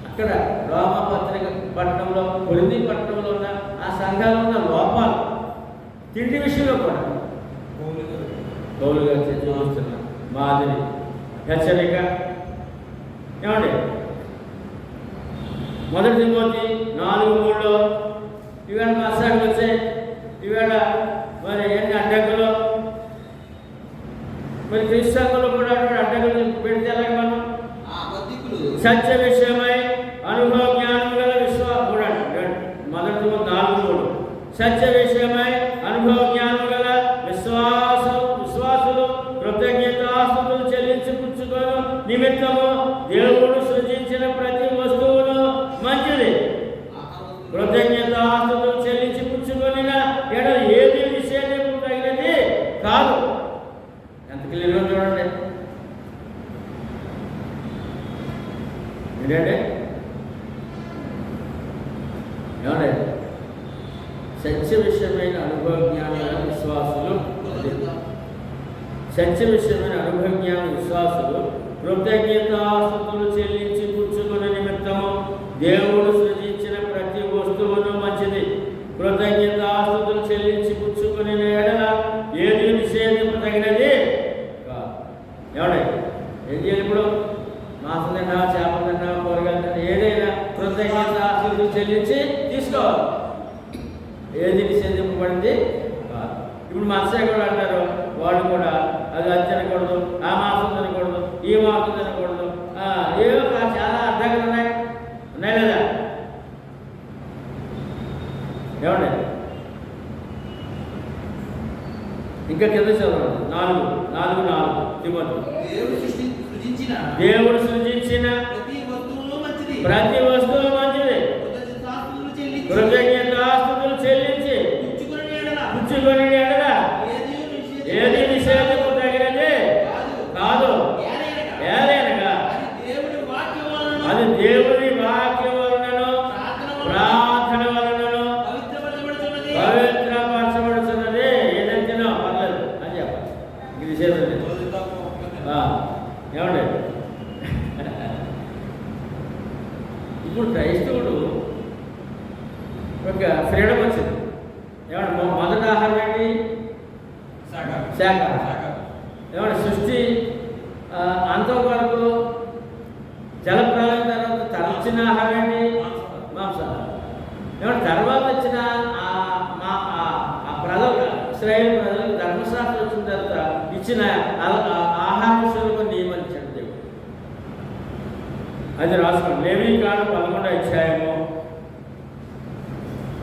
అక్కడ రోమపత్రిక పట్టణంలో, కొరింథీ పట్టణంలో ఉన్న ఆ సంఘాలు ఉన్న లోపాలు తిండి విషయంలో కూడా పౌలుగా చూస్తున్న మాదిరి హెచ్చరిక. ఏమండి, మొదటి తిమోతి 4:3 ఈవేళ మసాలు వచ్చాయి. ఈవేళ మరి ఎన్ని అడ్డంకులు మరి క్రీస్తులో కూడా అడ్డగలు పెడితే ఎలాగ మనం సత్య విషయమై అనుభవ జ్ఞానం గల మొదటి 4:3 సత్య విషయమై అనుభవ జ్ఞానం గల విశ్వాసులు కృతజ్ఞతాస్తుతులు చెల్లించి పుచ్చుకోను నిమిత్తము దేవుడు సృజించిన ప్రతి వస్తువును మంచిది. కృతజ్ఞతాస్తుతులు చెల్లించి పుచ్చుకొనిన ఎడ ఏది నిషేధము తగినది కాదు. ఎంత క్లియర్గా చూడండి ఏంటంటే ఏమండి సత్య విషయమైన అనుభవ జ్ఞానాల విశ్వాసులు సత్య విషయమైన అనుభవ జ్ఞాన విశ్వాసులు కృతజ్ఞతాస్తుతులు చెల్లించి పుచ్చుకునే నిమిత్తము దేవుడు సృజించిన ప్రతి వస్తువును మంచిది. కృతజ్ఞతాస్తుతులు చెల్లించి పుచ్చుకునే ఎడల ఏది నిషేధింపు తగినది కాదు. ఏమండి ఏం చేయాలి ఇప్పుడు? మాంసం తిన్నా, చేపలు తిన్నా, కూరగాయలు తిన్నా, ఏదైనా కృతజ్ఞతాస్తుతులు చెల్లించి తీసుకోవాలి. ఏది నిషేధింపబడింది కాదు. ఇప్పుడు మత్స్య కూడా అంటారు, వాళ్ళు కూడా అది అది తినకూడదు, ఆ మాంసం తినకూడదు, ఈ మాంసం తినకూడదు, ఏవో చాలా అర్థాలు ఉన్నాయి లేదా? ఏమండి ఇంకా కింద చదవండి. 4:4 తిమోతి. దేవుడు సృజించిన ప్రతి వస్తువు మంచిది. కృతజ్ఞతాస్తుతులు చెల్లించి పుచ్చుకొని ఎడల ఏది నిషేధము తగినది కాదు. ఏదైనగా అది దేవుని వాక్యం వలనను ప్రార్థన వలనను పవిత్రపరచబడుతున్నది. ఏదంటేనో పర్లేదు అని చెప్పాలి. ఇది నిషేధం ఏమండి? ఇప్పుడు క్రైస్తవుడు ఒక ఫ్రీడమ్ వచ్చింది. ఏమంటే మొదటి ఆహారం ఏంటి? శాకాహారం. ఏమంటే సృష్టి అంతవరకు జలప్రలయం తర్వాత తరచిన ఆహారం ఏంటి? మాంసాహారం. ఏమంటే తర్వాత వచ్చిన ఆ ప్రజలు ఇశ్రాయేలు ప్రజలకు ధర్మశాస్త్రం వచ్చిన తర్వాత ఇచ్చిన ఆహార విషయంలో నియమించాడు దేవుడు. అది రాసుకోండి. లేవీకాండం 11వ అధ్యాయము,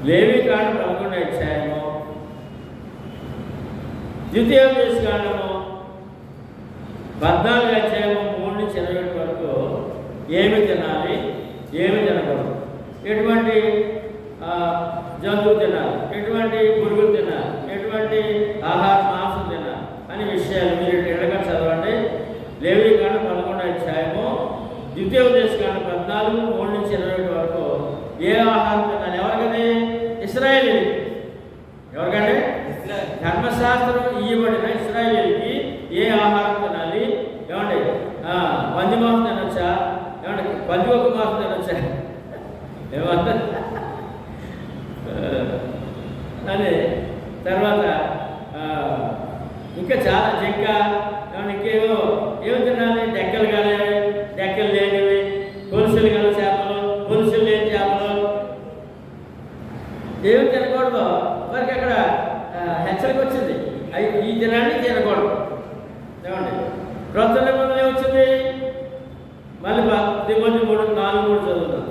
లేవీకాండం 11వ అధ్యాయము, ద్వితీయోపదేశకాండము 14వ అధ్యాయము 3-21 వరకు ఏమి తినాలి, ఏమి తినకూడదు, ఎటువంటి జంతువు తినాలి, ఎటువంటి పురుగులు తినాలి, ఎటువంటి మాంసం తినాలి అనే విషయాలు మీరు ఎడగా చదవండి. లేవీకాండం 11వ అధ్యాయము, ద్వితీయోపదేశకాండం 14:3-21 వరకు ఏ ఆహారం తినాలి? ఎవరికది? ఇశ్రాయేలు. ఎవరికంటే ధర్మశాస్త్రం ఇవ్వబడిన ఇశ్రాయేలుకి ఏ ఆహారం తినాలి? ఏమండి పంది మాంసం తినొచ్చా? ఏమంటే పందికొక్క మాంసం తినొచ్చా? ఏమంటే అదే తర్వాత ఇంకా చాలా చెక్క ఇంకేవో ఏమి తినాలి? డెక్కలు కాలేవి, డెక్కలు లేనివి, గొలుసులు గల చేపలు, గొలుసులు లేని చేపలు ఏమి తినకూడదు. వారికి అక్కడ హెచ్చరిక వచ్చింది, అవి ఈ దినాన్ని తినకూడదు. ఏమండి క్రొత్త నిబంధన వచ్చింది. మళ్ళీ తిమోతి 3:4-3 చదువుతాం.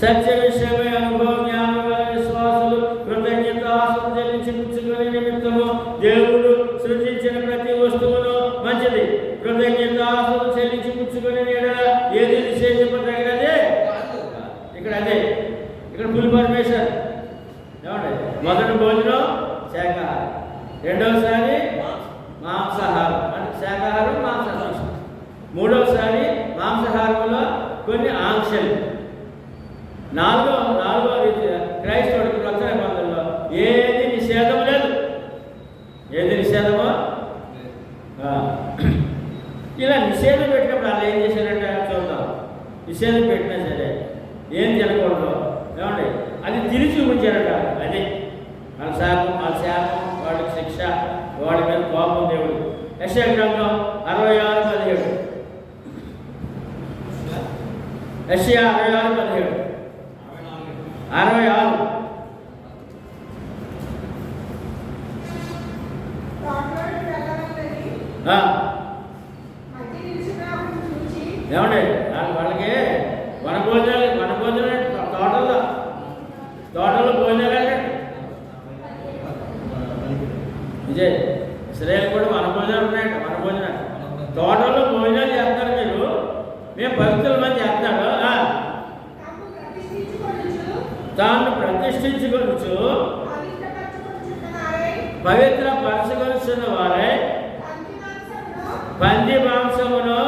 సత్య విషయమై అనుభవ జ్ఞానం గల విశ్వాసులు కృతజ్ఞతాస్తుతులు చెల్లించి పుచ్చుకొని నిమిత్తము దేవుడు సృజించిన ప్రతి వస్తువును మంచిది. కృతజ్ఞతాస్తుతులు చెల్లించి పుచ్చుకొని ఏది నిషేధింపదగినదే. ఇక్కడ అదే, ఇక్కడ ఫుల్ పర్మిషన్. ఏమండి మొదటి భోజనం శాకాహారం, రెండవసారి మాంసాహారం అంటే శాకాహారం మాంసాహారం, మూడవసారి మాంసాహారంలో కొన్ని ఆంక్షలు, నాలుగో రీతి క్రైస్తవుడికి క్రొత్త నిబంధనలో ఏది నిషేధం లేదు. ఏది నిషేధమో ఇలా నిషేధం పెట్టినప్పుడు వాళ్ళు ఏం చేశారంటే చూద్దాం. నిషేధం పెట్టినా సరే ఏం తినకూడదు. ఏమండి అది తిరిగి చూపించారట. అది వాళ్ళ శాపం, వాళ్ళకి శిక్ష, వాళ్ళ మీద కోపం దేవుడు. యెషయా గ్రంథం 66:17. యెషయా 66:17. 66. ఆ, ఏమండి వాళ్ళకి వనభోజనాలు తోటల్లో భోజనాలు అంటే విజయ్ ఇస్రాయేల్ కూడా వనభోజనాలు ఉన్నాయంట. వనభోజనాలు తోటల్లో భోజనాలు చేస్తారు మీరు, మేము పవిత్రుల మంది చేస్తున్నాడు. తాను ప్రతిష్ఠించుకొనుచు పవిత్రపరచుకొనుచున్న వారే పంది మాంసమును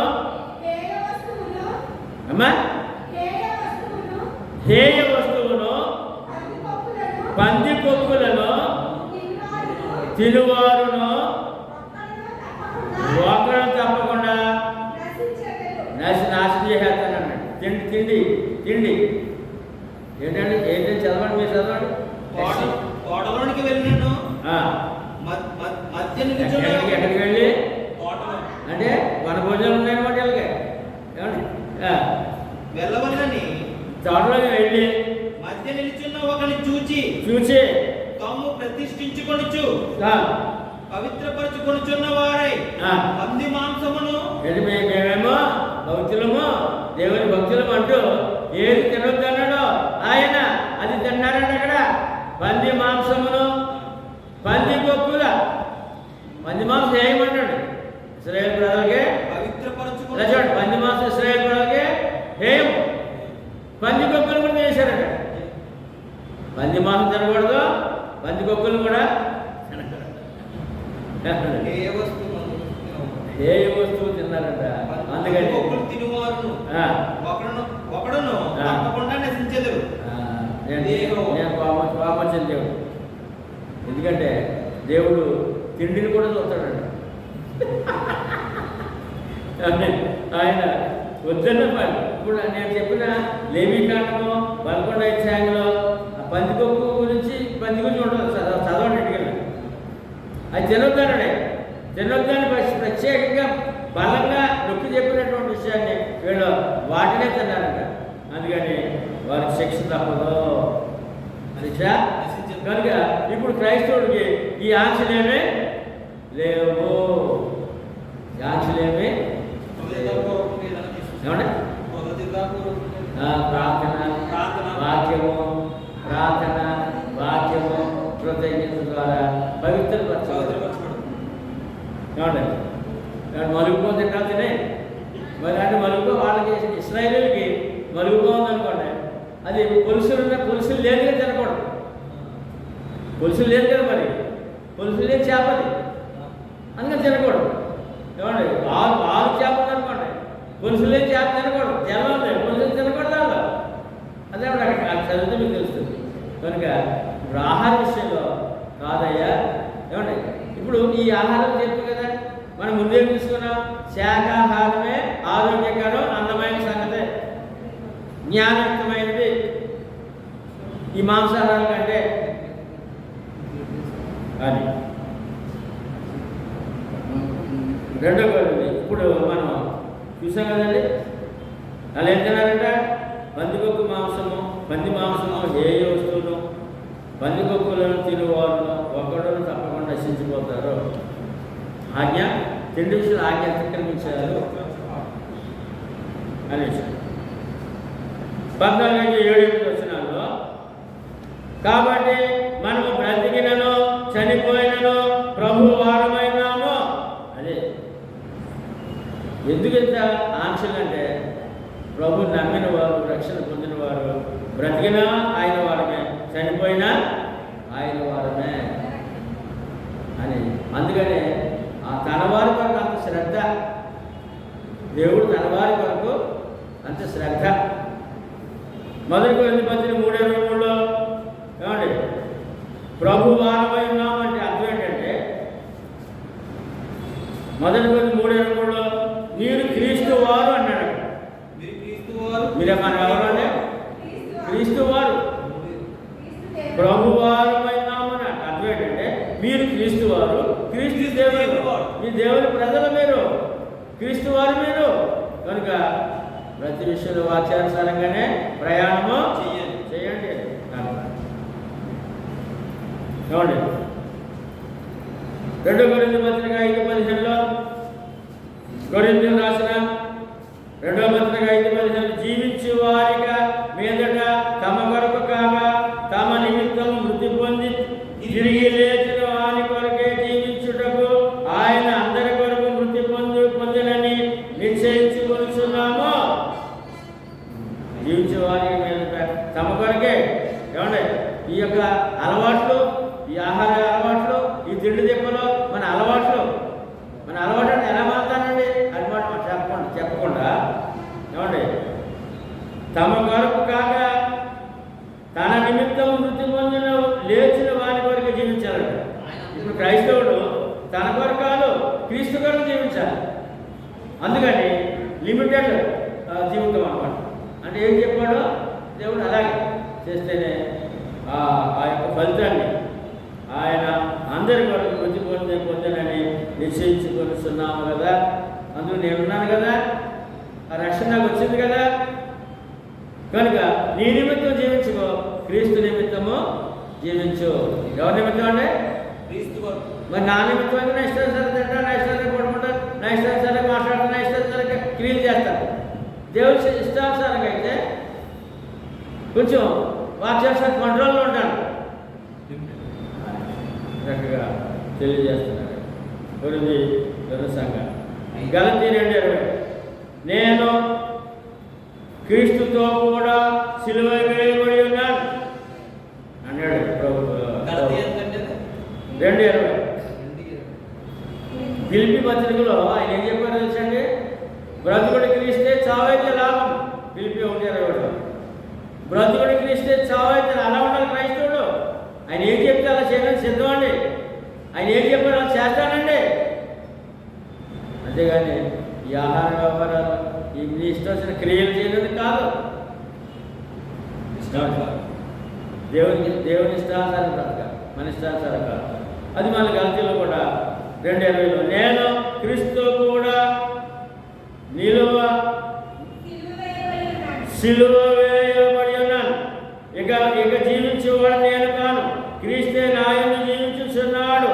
అమ్మా హేయ వస్తువును పంది కొక్కులను తినువారును ఒకరు తప్పకుండా నాశనం చేసేస్తానన్నాడు. తిండి ఏంటంటే చదవండి, మీరు చదవండి. కోటలోనికి వెళ్ళినాను, ఎక్కడికి వెళ్ళి అంటే వనభోజనాలు ఉన్నాయన్నమాట వీళ్ళకి. ఏమండి వెళ్ళవల్లని తోటలోకి వెళ్ళి మధ్య నిలుచున్న ఒకరిని చూచి తాము ప్రతిష్ఠించుకొనుచు పవిత్రపరచుకొనుచున్న వారై పంది మాంసమును మేమేమో భక్తులము దేవుని భక్తులము అంటూ ఏది తినొద్దన్నాడో ఆయన అది తిన్నారంట. అక్కడ పంది మాంసమును పంది కొక్కుల పంది మాంసం ఏమంటాడు ఇశ్రాయేలు ప్రజలకి చూడండి. పంది మాంసం ఇశ్రాయేలు ప్రజలకి హేయం, పంది కొక్కులు కూడా చేశారట. పంది మాంసం తినకూడదు, పంది కొక్కులు కూడా ఏ వస్తువు తిన్నారంట. అందుకని నేను పాపం దేవుడు. ఎందుకంటే దేవుడు తిండిని కూడా చూస్తాడంట. ఆయన వద్దన్న పని. ఇప్పుడు నేను చెప్పిన లేవీకాండము 11వ అధ్యాయంలో పందికొక్కు గురించి ఉండదు, చదవండి ఇంటికి. అది తినొద్దని ప్రత్యేకంగా బలంగా నొక్కి చెప్పినటువంటి విషయాన్ని వీళ్ళు వాటినే తిన్నారంట. అందుకని వారికి శిక్ష తప్పదు. శిక్ష కనుక ఇప్పుడు క్రైస్తవుడికి ఈ ఆంక్షలేమీ లేవు. ఆంక్షలేమీ ఏమంటే వాక్యము కృతజ్ఞత ద్వారా పవిత్రపరచబడతాడు. ఏమంటే మలుగుపో తింటా తినే మరి అంటే మలుగుపో వాళ్ళకి ఇశ్రాయేలుకి మలుగుపో ఉందనుకోండి, అది పులుసులు లేదుగా తినకూడదు. పులుసులు లేదు కదా, మరి పులుసులు లేదు చేపది అందుకని తినకూడదు. ఏమండి ఆరు చేపలు అనుకోండి, పులుసులు లేని చేప తినకూడదు. తెల్లది పులుసులు తినకూడదు. అలా అదే అక్కడ చదివితే మీకు తెలుస్తుంది. కనుక ఇప్పుడు ఆహార విషయంలో కాదయ్యా. ఏమండి ఇప్పుడు ఈ ఆహారం చెప్పు కదా, మనం ముందే తీసుకున్నాం. శాకాహారమే ఆరోగ్యకరం, అందమైన సంగతే, జ్ఞానయుక్తమైనది ఈ మాంసాహారం కంటే అని. రెండో కొరింథీ ఇప్పుడు మనం చూసాం కదండి. అలా ఏం తినారంట? పందికొక్కు మాంసము, పంది మాంసము హేయ వస్తువును, పందికొక్కులను తినువారును ఒకడును తప్పకుండా నశించిపోతారు. ఆజ్ఞ తిండి విషయాలు ఆజ్ఞ అతిక్రమించారు అనేసి 14:7 వచనాల్లో. కాబట్టి మనము బ్రతికినను చనిపోయినను ప్రభు వారమైనాము. అదే ఎందుకు ఇంత ఆంక్షలంటే, ప్రభు నమ్మిన వారు, రక్షణ పొందిన వారు బ్రతికినా ఆయన వారమే, చనిపోయినా ఆయన వారమే అని. అందుకనే తన వారి కొరకు అంత శ్రద్ధ, దేవుడు తన వారి కొరకు అంత శ్రద్ధ. 1 కొరింథీ 3:23 ఏమండి ప్రభు వారమై ఉన్నామంటే అర్థం ఏంటంటే, 1 కొరింథీ 3:23 మీరు క్రీస్తు వారు అన్నాడు. మీరే మనం ఎవరంటే క్రీస్తు వారు, ప్రభు వారమైనామని అర్థం ఏంటంటే మీరు క్రీస్తు వారు, క్రీస్తు దేవుడు, మీ దేవుని ప్రజలు మీరు, క్రీస్తు వారు మీరు. కనుక ప్రతి విషయంలో వాక్యానుసారంగానే ప్రయాణము చేయండి. చూడండి 2 కొరింథీ 5:15 కొరింథీయులకు రాసిన 2వ పత్రిక 5:15 జీవించు వారిగా మీదట తమ కొరకు కాగా తమ నిమిత్తం మృతి పొంది తిరిగి లేచిన వారి కొరకే జీవించుటకు ఆయన అందరి కొరకు మృతి పొందినని నిశ్చయించుకొనుచున్నాము. జీవించే వారి మీదట తమ కొరకే. ఏమండి ఈ యొక్క అలవాట్లు, ఈ ఆహార అలవాట్లు, ఈ తిండి దెబ్బలు మన అలవాట్లు అంటే ఎలా మారుతానండి? అది మాట చెప్పకుండా ఏమండి తమ కొరకు కాక తన నిమిత్తం మృతి పొందిన లేచిన వారి కొరకు జీవించాలంట. ఇప్పుడు క్రైస్తవుడు తన కొరకు కాదు, క్రీస్తు కొరకు జీవించాలి. అందుకని లిమిటెడ్ జీవితం అన్నమాట. అంటే ఏం చెప్పాడో దేవుడు అలాగే చేస్తేనే ఆ యొక్క ఫలితాన్ని ఆయన అందరి కొరకు మృతి పొందనని నిశ్చయించుకొనిస్తున్నాము కదా. అందులో నేనున్నాను కదా, ఆ రక్షణ నాకు వచ్చింది కదా. కనుక నీ నిమిత్తం జీవించుకో, క్రీస్తు నిమిత్తము జీవించు. ఎవరి నిమిత్తం అంటే? క్రీస్తు కొరకు. మరి నా నిమిత్తం అయితే నా ఇష్టానుసారం తింటా, నా ఇష్టానికి పడుకుంటా, నా ఇష్టానుసారం మాట్లాడతా, నా ఇష్టానుసారంగా క్రియలు చేస్తాను. దేవుడి ఇష్టానుసారంగా అయితే కొంచెం వాక్యానుసారం కంట్రోల్లో ఉంటాను. చక్కగా తెలియజేస్తున్నారు. గురించి జనసంఘం గలతీ 2:20 నేను క్రీస్తుతో కూడా సిలువ వేయబడి ఉన్నాను అన్నాడు ప్రభు. 2:20 ఫిలిప్పీ పత్రికలో ఆయన ఏం చెప్పారో తెలుసండి? బ్రతుకుడు క్రీస్తే చావైతే లాభం. ఫిలిప్పీ 1:21 బ్రతుకుడు క్రీస్తే చావైతే అలా ఉండాలి క్రైస్తవుడు. ఆయన ఏం చెప్తే అలా చేయడానికి సిద్ధం అండి. ఆయన ఏం చెప్పారు అలా చేస్తానండి. అంతేగాని ఈ ఆహార వ్యవహారాలు ఈ మీ ఇష్టం వచ్చిన క్రియలు చేయడం కాదు. దేవుని ఇష్టానుసారం కాదు, మన ఇష్టానుసారం కాదు. అది మన గలతీలో కూడా 2:20 నేను క్రీస్తు కూడా సిలువ వేయబడి ఉన్నాను. ఇక జీవించేవాడు నేను కాను, క్రీస్తే నాయను జీవించుచున్నాడు.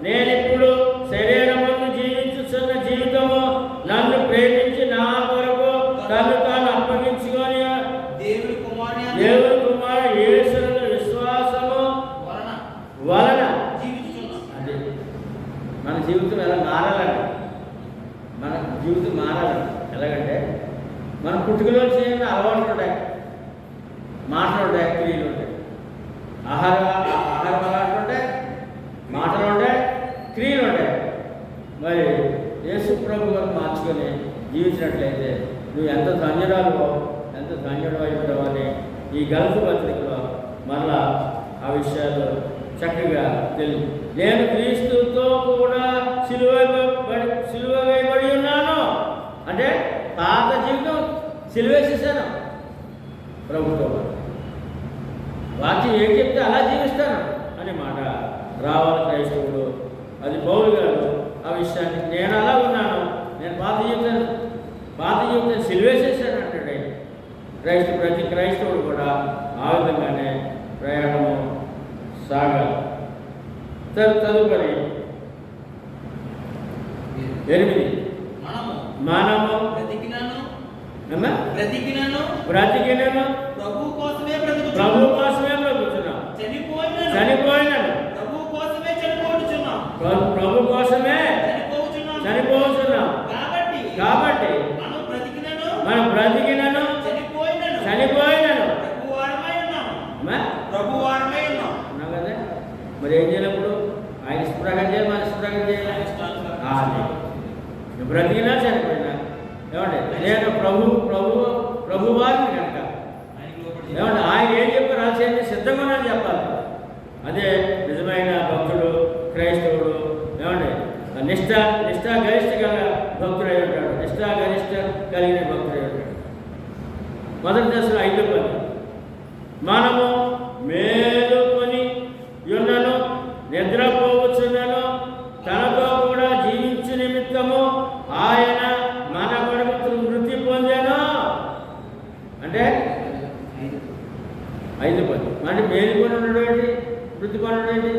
నేనిప్పుడు శరీరమందు జీవించుచున్న జీవితము నన్ను ప్రేమించి నా కొరకు తను తాను అప్పగించుకొని దేవుడి కుమారుడు యేసునందు విశ్వాసము వలన అది మన జీవితం ఎలా మారాలండి? మన జీవితం మారాలండి. ఎలాగంటే మనం పుట్టుకలో చేయని అలవాట్లు ఉంటాయి, మాటలు ఉంటాయి, క్రియలు ఉంటాయి. ఆహారం అలవాట్లు ఉంటాయి, మాటలు ఉంటాయి, క్రియలు ఉంటాయి. మరి యేసు ప్రభు గారు మార్చుకొని జీవించినట్లయితే నువ్వు ఎంత ధన్యురాలువో, ఎంత ధన్యుడు అయిపోయావు అని ఈ గలతీ పత్రికలో మరలా ఆ విషయాలు చక్కగా తెలియదు. నేను క్రీస్తుతో కూడా సిలువ వేయబడి ఉన్నాను అంటే పాత జీవితం సిలువేసేసాను ప్రభుతో. వాక్యం ఏం చెప్తే అలా జీవిస్తాను అనే మాట రావాలి క్రైస్తవుడు. అది పౌలు గారు ఆ విషయాన్ని నేను అలా ఉన్నాను, నేను పాత జీవితాన్ని సిలువేసేసాను అంటాడు ఆయన. ప్రతి క్రైస్తవుడు కూడా ఆ విధంగానే ప్రయాణము సాగాలి. తదుపరి 8 మనము బ్రతికినను ప్రభు కోసమే బ్రతుకుతున్నాం. చనిపోయినను ప్రభు కోసమే చనిపోతున్నాం. కాబట్టి మనం బ్రతికినను చనిపోయినను ప్రభువారమై ఉన్నాం కదా. మరి ఏం చేయాలప్పుడు? ఆయన ఇష్టప్రకారం చేయాలి, మన ఇష్టప్రకారం చేయాలి. బ్రతికినా చనిపోయినా ఏమండి నేను ప్రభువారిని కనుక ఏమంటే ఆయన ఏం చెప్పారు అది చేయండి, సిద్ధంగా ఉన్నాను చెప్పాలి. అదే నిజమైన భక్తుడు, క్రైస్తవుడు. ఏమండి నిష్ఠాగరిష్ట భక్తుడై ఉంటాడు, నిష్ఠాగరిష్ట కలిగిన భక్తుడై ఉంటాడు. మొదటి దశలో 5 పని మనము మేలుకొని యున్నను నిద్రపోవచ్చున్నను తనతో కూడా జీవించు నిమిత్తము ఆయన మన కొరకు మృతి పొందాను అంటే 5 పని. అంటే మేలుకొని ఉండడం ఏంటి, మృతి పొందడం ఏంటి?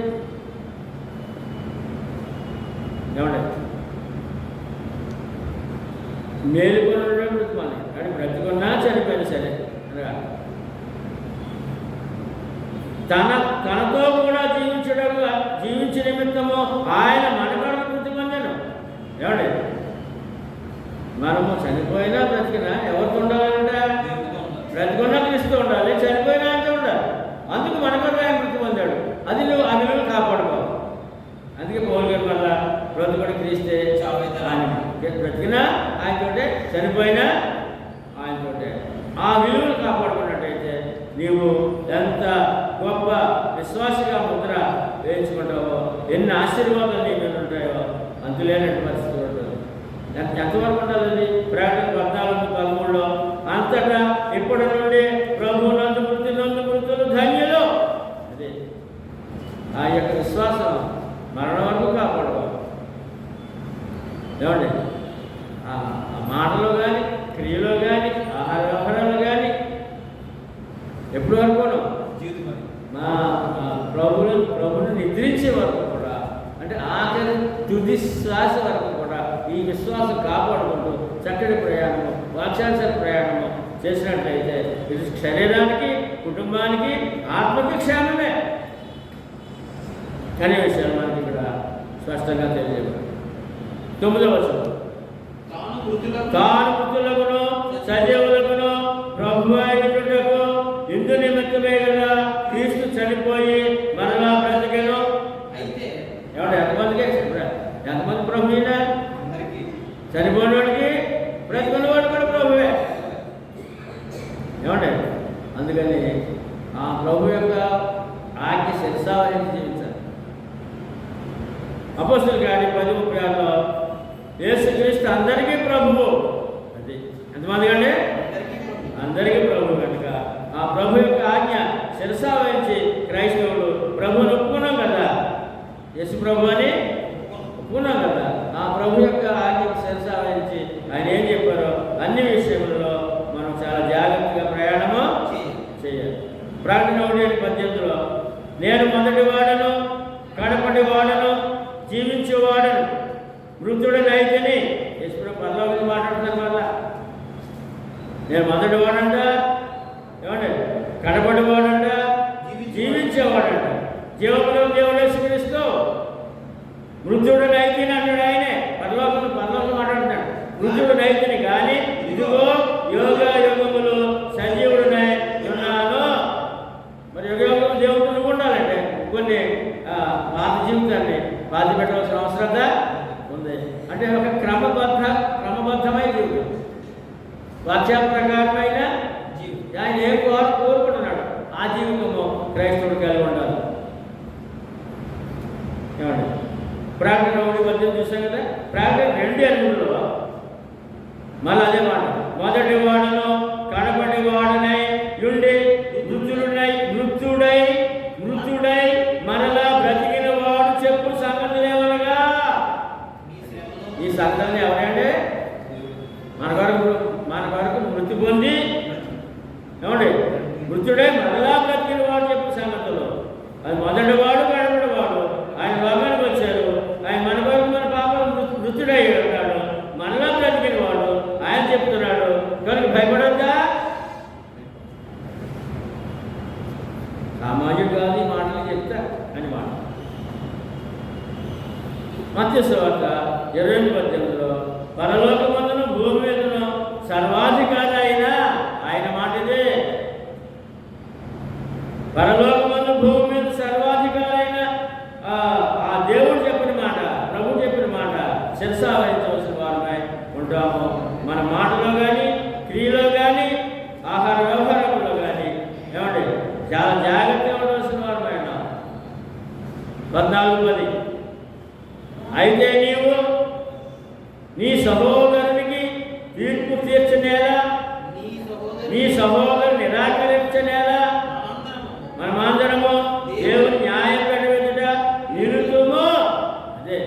ఏమంటే మేలుకొని మృతిమని అంటే బ్రతికున్నా చనిపోయినా సరే అనగా తనతో కూడా జీవించే నిమిత్తము ఆయన మన కొరకు మృతి పొందాను. ఏమండి, మనము చనిపోయినా బ్రతికినా ఎవరితో ఉండాలంట? బ్రతికున్నా క్రీస్తు ఉండాలి, చనిపోయినా ఆయనతో ఉండాలి. అందుకు మన కొరకు ఆయన మృతి పొందాడు. అది నువ్వు ఆ విలువలు కాపాడుకోవాలి. అందుకే పౌలు గారు మళ్ళా బ్రతుకుడు క్రీస్తే ఆయన బ్రతికినా ఆయనతోటే, చనిపోయినా ఆయనతోటే. ఆ విలువలు కాపాడుకున్నట్టయితే నీవు ఎంత గొప్ప విశ్వాసగా ముద్ర వేయించుకుంటావో, ఎన్ని ఆశీర్వాదాలు నీ మీద ఉంటాయో అంతులేనట్టు పరిస్థితి ఉంటుంది. ఎంతవరకు ఉండాలి? ప్రకటన 14:13 అంతటా ఇప్పటి నుండి ప్రభు నందు మృతులు ధన్యులు. అదే ఆ యొక్క విశ్వాసం మరణం వరకు కాపాడుకోవాలి. ఏమండి, ఆ మాటలో కానీ, క్రియలో కానీ, ఆహార వ్యవహారాలు కానీ ఎప్పుడు వరకు మా ప్రభుని నిద్రించే వరకు కూడా, అంటే ఆఖరి తుది శ్వాస వరకు కూడా ఈ విశ్వాసం కాపాడుకుంటూ చక్కటి ప్రయాణము, వాక్యానుసార ప్రయాణము చేసినట్లయితే ఇది శరీరానికి, కుటుంబానికి, ఆత్మకి క్షేమమే. అనే విషయాలు మనకి ఇక్కడ స్పష్టంగా తెలియజేయబడింది. 9వ వచనం, తాను మృతులకును సజీవులకును ప్రభు అయినట్టుకు ఇందు నిమిత్తమే కదా క్రీస్తు చనిపోయి మరలా బ్రతికెను. ఏమంటే ఎంతమంది ప్రభు అయినా? చనిపోయిన వాడికి, బ్రతికున్న వాడు కూడా ప్రభువే. ఏమంటే అందుకని ఆ ప్రభు యొక్క ఆజ్ఞ శిరసావహించి జీవించాలి. అపోస్తలుల కార్యం 10:36 యేసుక్రీస్తు అందరికీ ప్రభువు. అది ఎంతమంది కంటే? అందరికీ ప్రభు కనుక ఆ ప్రభు యొక్క ఆజ్ఞ శిరసావహించి క్రైస్తవులు ప్రభుని ఒప్పుకున్నాం కదా, యేసు ప్రభు అని ఒప్పుకున్నాం కదా. ఆ ప్రభు యొక్క ఆజ్ఞ శిరసావహించి ఆయన ఏం చెప్పారో అన్ని విషయములలో మనం చాలా జాగ్రత్తగా ప్రయాణము చేయాలి. ప్రకటన 1:18 నేను మొదటి వాడను, కడపటి వాడను, జీవించేవాడను, మృతుడనైతిని. యేసు పరలోకం మాట్లాడుతున్నారు వల్ల నేను మొదటి వాడంట, ఏమంటే కడపడి వాడంట, జీవించేవాడంట. జీవంలో దేవుడు యేసుక్రీస్తు. మృతుడనైతిని అన్నాడు ఆయనే. పరలోకం మాట్లాడుతున్నాడు. మృతుడనైతిని కానీ ఇదిగో యోగ యుగములు సజీవుడునై ఉన్నాను. మరి యుగ దేవుడు ఉండాలంటే కొన్ని పాత జీవితాన్ని బాధ పెట్టవలసిన అవసరత ఉంది. అంటే ఒక క్రమబద్ధమైన జీవితం, వాక్య ప్రకారమైన జీవితం. ఆయన ఏం కోరుకుంటున్నాడు ఆ జీవితము క్రైస్తవుడు కలిగి ఉండాలి. ఏమండి, ప్రకటన 1:18 చూసాం కదా. ప్రకటన 2:8 మళ్ళీ అదే మాట, మొదటి వాడను కడపటి వాడనై ఉండి మృతుడై మరలా బ్రతికిన వాడు చెప్పు సంగతులేమనగా. ఈ సంగతులు ఎవరంటే మన వరకు మృతి పొంది, ఏమండి మృతుడై మరలా బ్రతికిన వాడు చెప్పు సంగతులు. అది మొదటి వాడు, కడపటి వాడు. ఆయన లోకానికి వచ్చారు, ఆయన మన వరకు మన పాపలు మృతుడై ఉన్నాడు, మరలా బ్రతికిన వాడు. ఆయన చెప్తున్నాడు కనుక భయపడద్దా? సామాజిక కాదు ఈ మాటలు చెప్తా అని మాట. మత్తయి సువార్త 20:18 పరలోకమందును భూమి మీదను సర్వాధికారి అయిన ఆయన మాట ఇదే. పరలోకమందు భూమి మీద సర్వాధికారి అయిన ఆ దేవుడు చెప్పిన మాట, ప్రభు చెప్పిన మాట శిరసావహించవలసిన వారమై ఉంటాము. మన మాటలో కానీ, క్రియలో కానీ, ఆహార వ్యవహారంలో కానీ ఏమండి చాలా జాగ్రత్తగా ఉండవలసిన వారమై ఉన్నాం. 14:10 అయితే నీవు నీ సహోదరునికి తీర్పు తీర్చనేలా, నీ సహోదరు నిరాకరించనేలా మనమందరము దేవుని న్యాయం పెట్టబెట్టుట నిరుతుము. అదే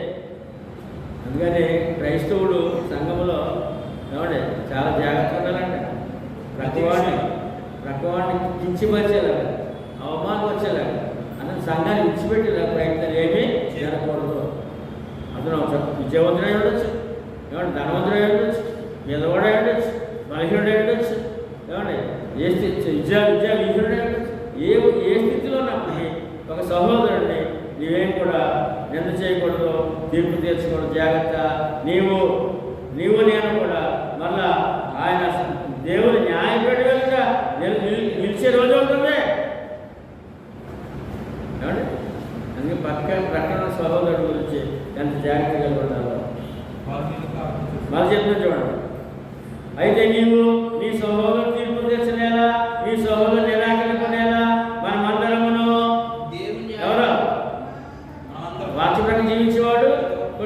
అందుకని క్రైస్తవుడు సంఘములో ఏమంటే చాలా జాగ్రత్తగా ఉండాలంటే ప్రక్కవాడిని కించిపరిచేలాగా, అవమానం వచ్చేలాగా అన్న సంఘాన్ని విడిచిపెట్టేలా ప్రయత్నం ఏమీ జరగకూడదు. అతను విజయవంతుడై ఉండొచ్చు, ఏమంటే ధనవంతుడై ఉండొచ్చు, పేదవాడే ఉండొచ్చు, బలహీనుడే ఉండొచ్చు, ఏమండి ఏ స్థితి విద్యావిహీనుడే ఉండొచ్చు. ఏ స్థితిలో ఉన్నప్పటికీ ఒక సహోదరుడిని నీవేం కూడా నింద చేయకూడదు, తీర్పు తీర్చకూడదు. జాగ్రత్త. నీవు నేను కూడా మళ్ళా ఆయన దేవుని న్యాయపడిగా నిలిచే రోజు ఉంటుంది. ఏమండి అందుకే ప్రక్కన సహోదరుడు గురించి ఎంత జాగ్రత్తగా ఉండాలో మళ్ళీ చెప్తున్నా చూడండి. అయితే నీవు నీ సహోదరు తీర్పు తీర్చనేలా, నీ సహోదరు నిరాకరింపనేలా మనమందరమును ఎవరు వాక్యప్రకారం జీవించేవాడు,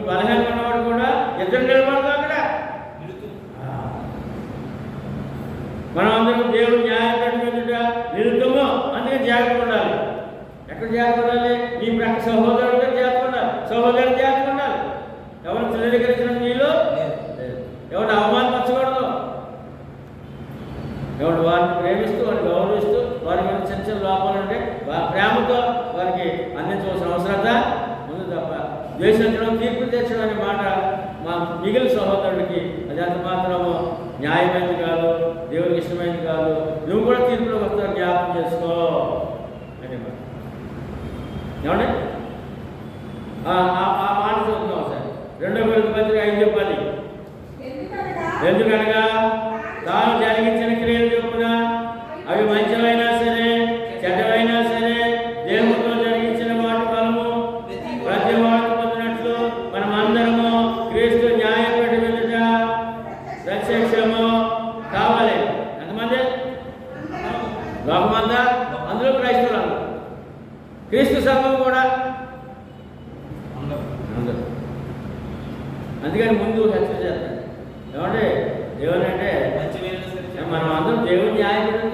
బలహీనంగా ఉన్నవాడు కూడా ఇద్దరు నిలబడతాం అక్కడ. మనం అందరం దేవుడు న్యాయపడి నిలుతాము. అందుకే జాగ్రత్త ఉండాలి. ఎక్కడ జాగ్రత్త ఉండాలి? నీ ప్రక్క సహోదరుడు జాగ్రత్త ఉండాలి, సహోదరుడు జాగ్రత్త ఉండాలి. ఎవరు తృణీకరించిన నీళ్ళు ఎవరిని అవమానపరచకూడదు. ఎవరు వారిని ప్రేమిస్తూ వారిని గౌరవిస్తూ వారి మీద చిన్న చిన్న లోపాలు ఉంటే ప్రేమతో వారికి అందించవలసిన అవసరత ఉంది తప్ప ద్వేషించడం, తీర్పు తెచ్చడం అనే మాట మా మిగిలిన సహోదరుడికి అది అంత మాత్రము న్యాయమైనది కాదు, దేవుడికి ఇష్టమైనది కాదు. నువ్వు కూడా తీర్పులోకి వస్తావు, జ్ఞాపకం చేసుకో అనే మాట. ఏమండి ఆ మాట చూస్తున్నాం సార్. 2 కొరింథీయులకు 5:10. ఎందుకనగా తాను జరిగించిన క్రియలు చొప్పున అవి మంచివైనా సరే చెడ్డవైనా సరే దేవుడితో జరిగించిన వాటి ఫలము ప్రతి వాడు పొందినట్లు మనమందరము క్రీస్తు న్యాయపడి వెళ్ళుట ప్రత్యక్షము కావాలి. ఎంతమంది? లోకమంతా, అందులో క్రైస్తవులు, క్రీస్తు సంఘం కూడా అందరూ. అందుకని ముందు హెచ్చరిక చేస్తాను. ఏమంటే దేవునంటే మనం అందరం దేవుని న్యాయపడి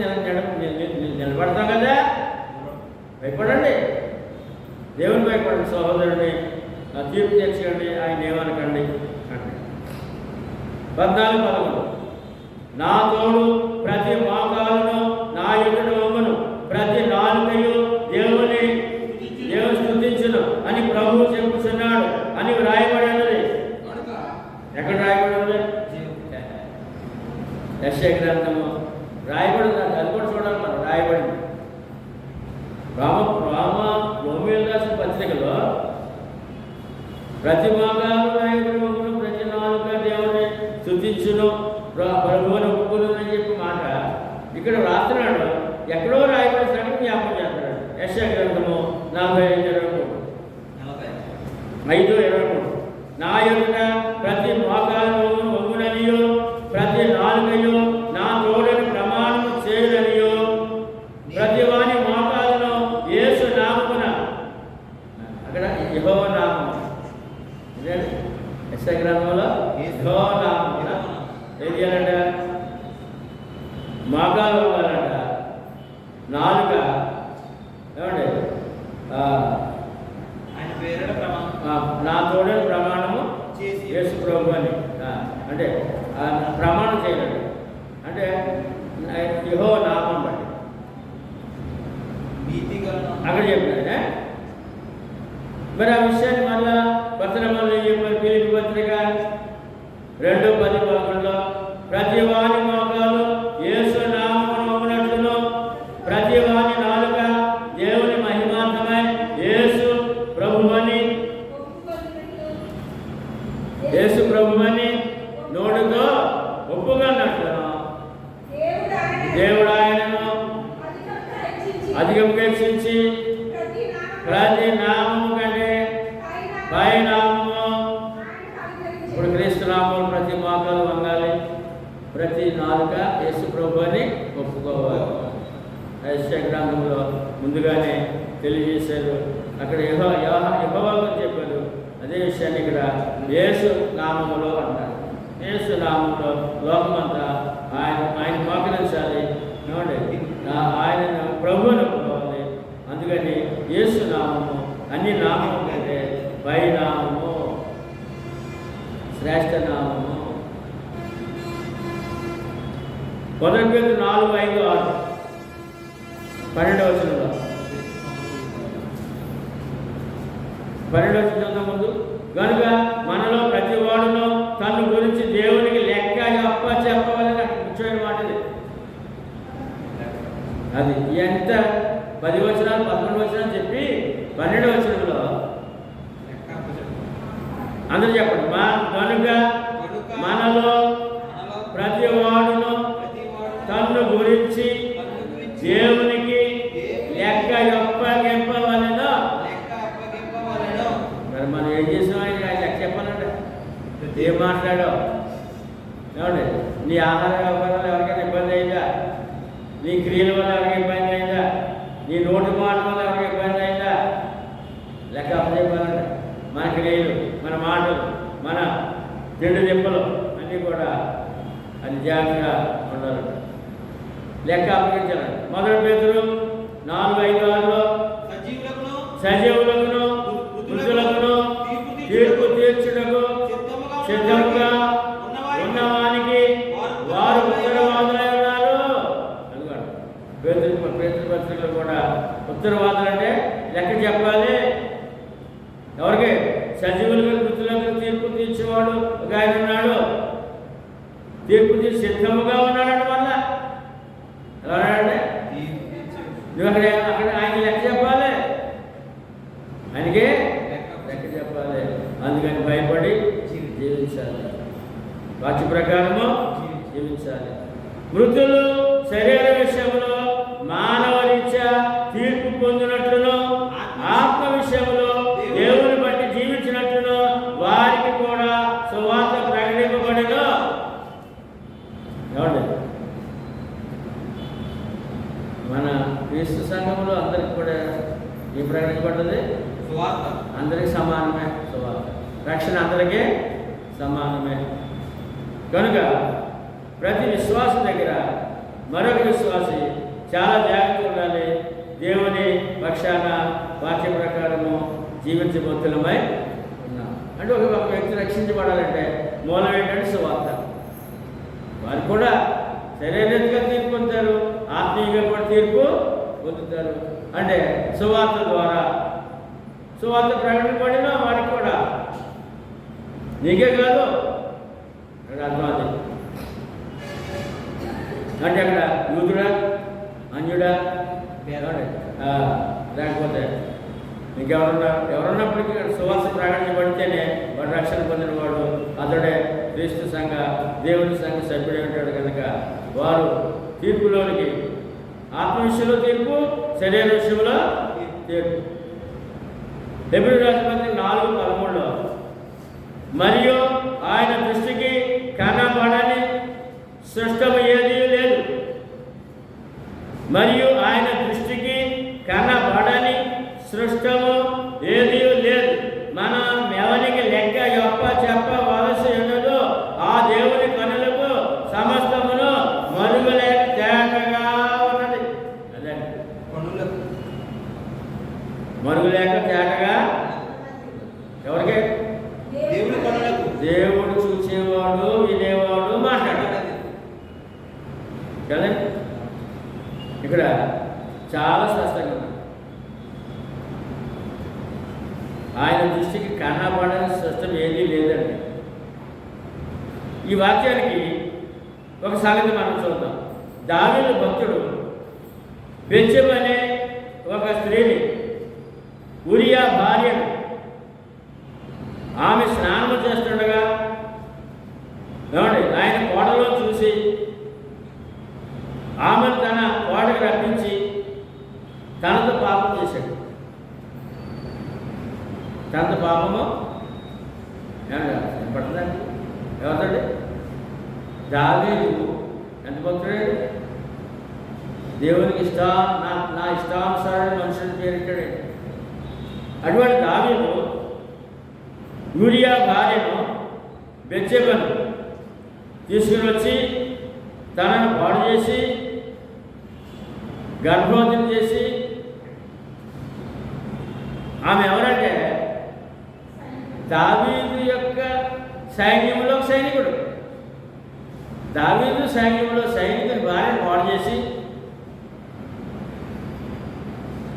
నిలబడతాం కదా. భయపడండి, దేవుని భయపడండి. సహోదరుడిని తీర్పు తెచ్చండి, ఆయన ఏమనకండి అంటే. 14:11 నా తోడు ప్రతి మోకాలును నా ఎదుట వంగును, ప్రతి నాలుకయు దేవుని స్తుతించును అని ప్రభువు చెప్పుచున్నాడు అని రాయబడి ఉన్నది. ఎక్కడ రాయబడి ఉంది? యెషయా గ్రంథము రాయబడింది. అది కూడా చూడాలి మనం. రాయబడింది రోమీయులకు రాసిన పత్రికలో ప్రతి మోకాలు నాయకుడు, ప్రతి నాలుక దేవుని స్తుతించును, ప్రభువుని ఒప్పుకును అని చెప్పి మాట ఇక్కడ రాస్తున్నాడు. ఎక్కడో రాయబడిన సంగతి జ్ఞాపకం చేస్తున్నాడు. యెషయా గ్రంథము 45:23 నా యొక్క ప్రతి మోకాలు వంగుననియో ప్రతి నాలుకయో నా తోడని ప్రమాణము చేయుననియో ప్రతి వాని మోకాలను యేసు నామమున. అక్కడ యెహోవా నామం. యెషయా గ్రంథంలో యెహోవా నామమున ఏం చేయాలంట? మోకాలు వంగాలంట, నాలుక ఏమండి నా తోడని ప్రమాణము యేసు ప్రభు అని అంటే ప్రమాణం చేయాలండి. అంటే యెహోవా నామం బట్టి అక్కడ చెప్పినా. మరి ఆ విషయాన్ని మళ్ళా పత్రికలో చెప్పారు. ఫిలిప్పీ పత్రిక 2:10-11 ప్రతి వాని మోకాలు యేసు నామమున వంగునట్లును ప్రతి వాని నాలుక దేవుని మహిమార్థమై యేసు ప్రభువని నోటితో ఒప్పుకున్నట్లును దేవుడు ఆయనను అధికంగా హెచ్చించి ప్రతి నామము కంటే పై నామము. ఇప్పుడు క్రీస్తు నామములు ప్రతి మోకాలు వంగాలి, ప్రతి నాలుక యేసు ప్రభు అని ఒప్పుకోవాలి. యెషయా గ్రంథంలో ముందుగానే తెలియజేశారు. అక్కడ యెహోవా చెప్పారు. అదే విషయాన్ని ఇక్కడ యేసు నామములో అంటారు. యేసు నామంలో లోకమంతా ఆయన మోకరించాలి. ఏమండి ఆయన ప్రభువుని ఒప్పుకోవాలి. అందుకని యేసు నామము అన్ని నామము కంటే పై నామము, శ్రేష్ఠ నామము. 1 Peter 4:5-6 12వ వచనంలో 12వ వచనం ముందు కనుక మనలో ప్రతి వాడును తన గురించి దేవునికి లెక్క 10 వచనాలు 11 వచనాలు చెప్పి 12 వచనంలో అందరూ చెప్పండి. కనుక మనలో ప్రతి వాడును తన్ను గురించి దేవునికి లెక్క అప్పగింపవలెను. మరి మనం ఏం చేసాం? ఆయన లెక్క చెప్పాలంటే ఏం మాట్లాడావు? ఏమండి, నీ ఆహార వ్యవహారాలు ఎవరికైనా ఇబ్బంది అయిందా? నీ క్రియల వల్ల ఎవరికి ఇబ్బంది అయిందా? నీ నోటి మాట వల్ల ఎవరికి ఇబ్బంది అయిందా? లెక్క అప్పచెప్పాలంటే మన క్రియలు, మన మాటలు, మన తిండి దింపలు అన్నీ కూడా అది జాగ్రత్తగా ఉండాలంట. లెక్క అప్పగించాలంట. 1 పేతురు 4:5-6లో సజీవులకును మృతులకును తీర్పు తీర్చుటకు సిద్ధముగా ఉన్నవానికి వారు ఉత్తరవాదులై ఉన్నారు. అందుకని పేతురు పత్రికలు కూడా ఉత్తరవాదులు అంటే లెక్క చెప్పాలి. ఎవరికి? సజీవులకు మృతులకు తీర్పు తీర్చేవాడు ఒక ఆయన ఉన్నాడు. తీర్పు తీర్చి సిద్ధముగా ఉన్నాడు. వల్ల ఎలా ఉన్నాడంటే నువ్వు అక్కడ ఆయన లెక్క చెప్పాలి. ఆయనకే లెక్క చెప్పాలి. అందుకని భయపడి జీవించాలి. వాక్య ప్రకారము జీవించాలి. మృతులు శరీర విషయంలో మానవ రీత్యా తీర్పు పొందినట్లును ఆత్మ విషయంలో దేవుని బట్టి జీవించినట్లును వారికి కూడా సువార్త ప్రకటింపబడిను. ఏమండి, మన క్రీస్తు సంఘంలో అందరికి కూడా ఏం ప్రకటించబడ్డది? సువార్త. అందరికి సమానమే సువార్త. రక్షణ అందరికీ సమానమే. కనుక ప్రతి విశ్వాసం దగ్గర మరొక విశ్వాసి చాలా జాగ్రత్తగా ఉండాలి. దేవుని పక్షాన వాక్య ప్రకారము జీవించబోతులమై ఉన్నాం. అంటే ఒక వ్యక్తి రక్షించబడాలంటే మూలం ఏంటంటే సువార్త. వారు కూడా శరీరరీతిగా తీర్పు పొందుతారు, ఆత్మీయంగా కూడా తీర్పు పొందుతారు. అంటే సువార్త ద్వారా సువార్త ప్రకటింపబడిన వారికి కూడా నీకే కాదు అక్కడ అర్థం. అది అంటే అక్కడ యూదుడా అన్యుడా లేకపోతే ఎవరున్నప్పటికీ సువార్త ప్రకటించబడితేనే వాడు రక్షణ పొందినవాడు, అతడే క్రీస్తు సంఘ దేవుని సంఘ సభ్యుడే ఉంటాడు. కనుక వారు తీర్పులోనికి ఆత్మ విషయంలో తీర్పు, శరీర విషయంలో తీర్పు. హెబ్రీ రాజపత్రిక 4:13లో మరియు ఆయన దృష్టికి కనబడని సృష్టము ఏదీ లేదు, మరియు ఆయన దృష్టికి కనబడని సృష్టము ఏదీ లేదు. మనం ఎవరికి లెక్క చెప్పవలసి ఉన్నదో ఆ దేవుని కనులకు సమస్తమును మరుగులేక తేటగా ఉన్నది. అదే మరుగులేక తేటగా ఎవరికి? దేవుని కనులకు. దేవుడు చూసేవాడు, వినేవాడు, మాట్లాడాలి కదండి. ఇక్కడ చాలా స్పష్టంగా ఉంది. ఆయన దృష్టికి కనబడని స్పష్టం ఏదీ లేదండి. ఈ వాక్యానికి ఒక సంగతి మనం చూద్దాం. దావీదు భక్తుడు బెత్షెబ అనే ఒక స్త్రీని, ఉరియా భార్యను, ఆమె స్నానం చేస్తుండగా ఏమండి ఆయన కోటలో చూసి ఆమెను తన కోటకు రప్పించి తనతో పాపం చేశాడు. తనతో పాపము పడుతుందండి. ఎవరండి? దావీదు ఎంత భక్తుడే, దేవునికి నా ఇష్టానుసారం మనుషులు పేరిట్టాడు. అటువంటి దావీదు యూరియా భార్యను బెత్షెబను తీసుకుని వచ్చి తనను పాడు చేసి గర్భవతిని చేసి, ఆమె ఎవరంటే దావీదు యొక్క సైన్యంలో సైనికుడు. దావీదు సైన్యంలో సైనికుని భార్యను పాడు చేసి,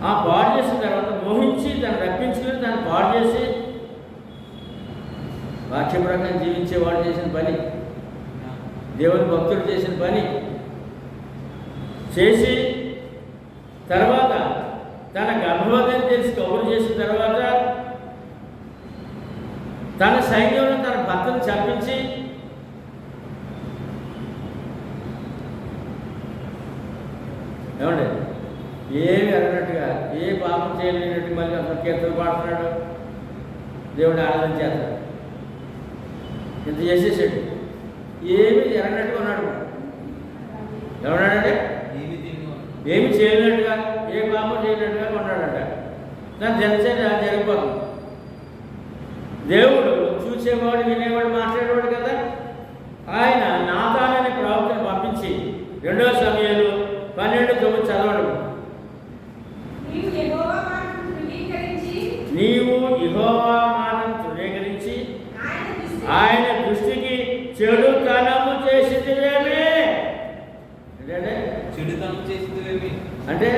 ఆ పాడు చేసిన తర్వాత మోహించి తను రప్పించుకుని తను పాడు చేసి వాక్య ప్రకారం జీవించేవాడు చేసిన పని, దేవుని భక్తుడు చేసిన పని చేసి తర్వాత తెలిసి కబురు చేసిన తర్వాత తన సైన్యంలో తన భర్తను చంపించి ఏమండి ఏమి అన్నట్టుగా ఏ పాపం చేయలేనట్టు మళ్ళీ అసలు కీర్తన పాడుతున్నాడు, దేవుడిని ఆరాధన చేస్తాడు. ఇంత చేసేసాడు, ఏమి ఎరగనట్టుగా ఉన్నాడు. ఎవడాడంటే ఏమి చేయనట్టుగా, ఏ పాపం చేయనట్టుగా ఉన్నాడట. దాని జనసేన జరిగిపోతుంది. దేవుడు చూసేవాడు, వినేవాడు, మాట్లాడేవాడు కదా. ఆయన నాతానని ప్రవక్తను పంపించి 2 సమయాలు 12:9 చదవడం. నీవు యెహోవా మాటను తృణీకరించి ఆయన దృష్టికి చెడుతనము చేసితివేమి. చెడుతనం చేసితివేమి అంటే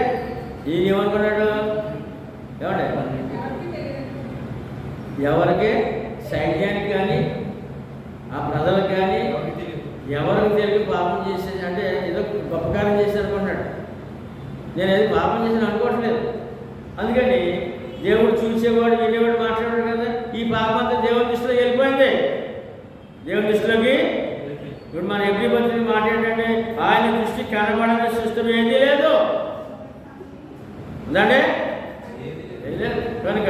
ఈయన ఏమనుకున్నాడు? ఏమండి, ఎవరికి సైన్యానికి కానీ ఆ ప్రజలకు కానీ ఎవరికి తెలియదు పాపం చేసేది. అంటే ఏదో గొప్పకారం చేసి అనుకున్నాడు. నేను ఏది పాపం చేసి అనుకోవట్లేదు. అందుకని దేవుడు చూసేవాడు, వినేవాడు, మాట్లాడాడు కదా. ఈ పాపం అంతా దేవుని దృష్టిలో వెళ్ళిపోయింది. దేవుని దృష్టిలోకి ఇప్పుడు మన ఎవ్రీబడి మాట ఏంటంటే ఆయన దృష్టి కనబడని సిస్టమ్ ఏదీ లేదు ఉందంటే కనుక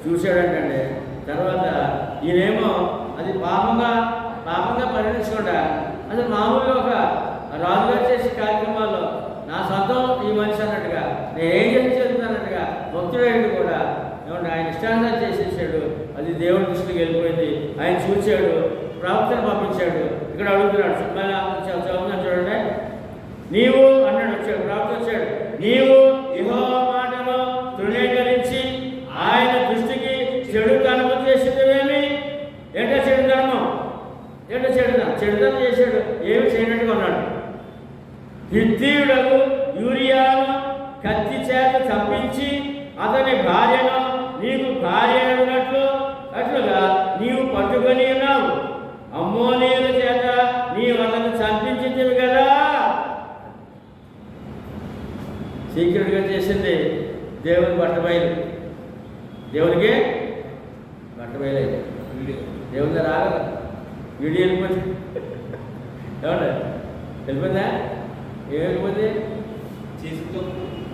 చూశాడంటే తర్వాత ఈయనేమో అది పాపంగా పరిగణించకుండా అసలు మామూలుగా ఒక రాజుగారు చేసే కార్యక్రమాల్లో నా సొంతం ఈ మనిషి అన్నట్టుగా నేనేం చేసి చెప్తానట్టుగా భక్తుడైంది కూడా ఏమంటే ఆయన ఇష్టాన్ని చేసేసాడు. అది దేవుడి దృష్టికి వెళ్ళిపోయింది. ఆయన చూశాడు, ప్రవక్తను పంపించాడు. ఇక్కడ అడుగుతున్నాడు, చదువుతున్నాను చూడండి. నీవు అన్నాడు, వచ్చాడు ప్రవక్త వచ్చాడు, నీవు యెహోవా మాటను తృణీకరించి ఆయన దృష్టికి చెడుతనము చేసేదేమి. ఏంటో చెడుతనము, ఏంటో చెడుతనం చేశాడు. ఏమి చేయనట్టుగా ఉన్నాడు. హిత్తీయుడకు యూరియాను కత్తి చేత చంపించి అతని భార్యను నీకు భార్య అట్లుగా నీవు పట్టుకొని ఉన్నావు. అమ్మోనీయుల చేత నీవు అతను చంపించింది కదా. సీక్రెట్గా చేసింది దేవుని బట్టబయలు. దేవునికి బట్టబయలేదు. దేవుని రాగల వీడియో వెళ్ళిపోయింది. ఏమంటే వెళ్ళిపోయిందా? ఏమైపోయింది?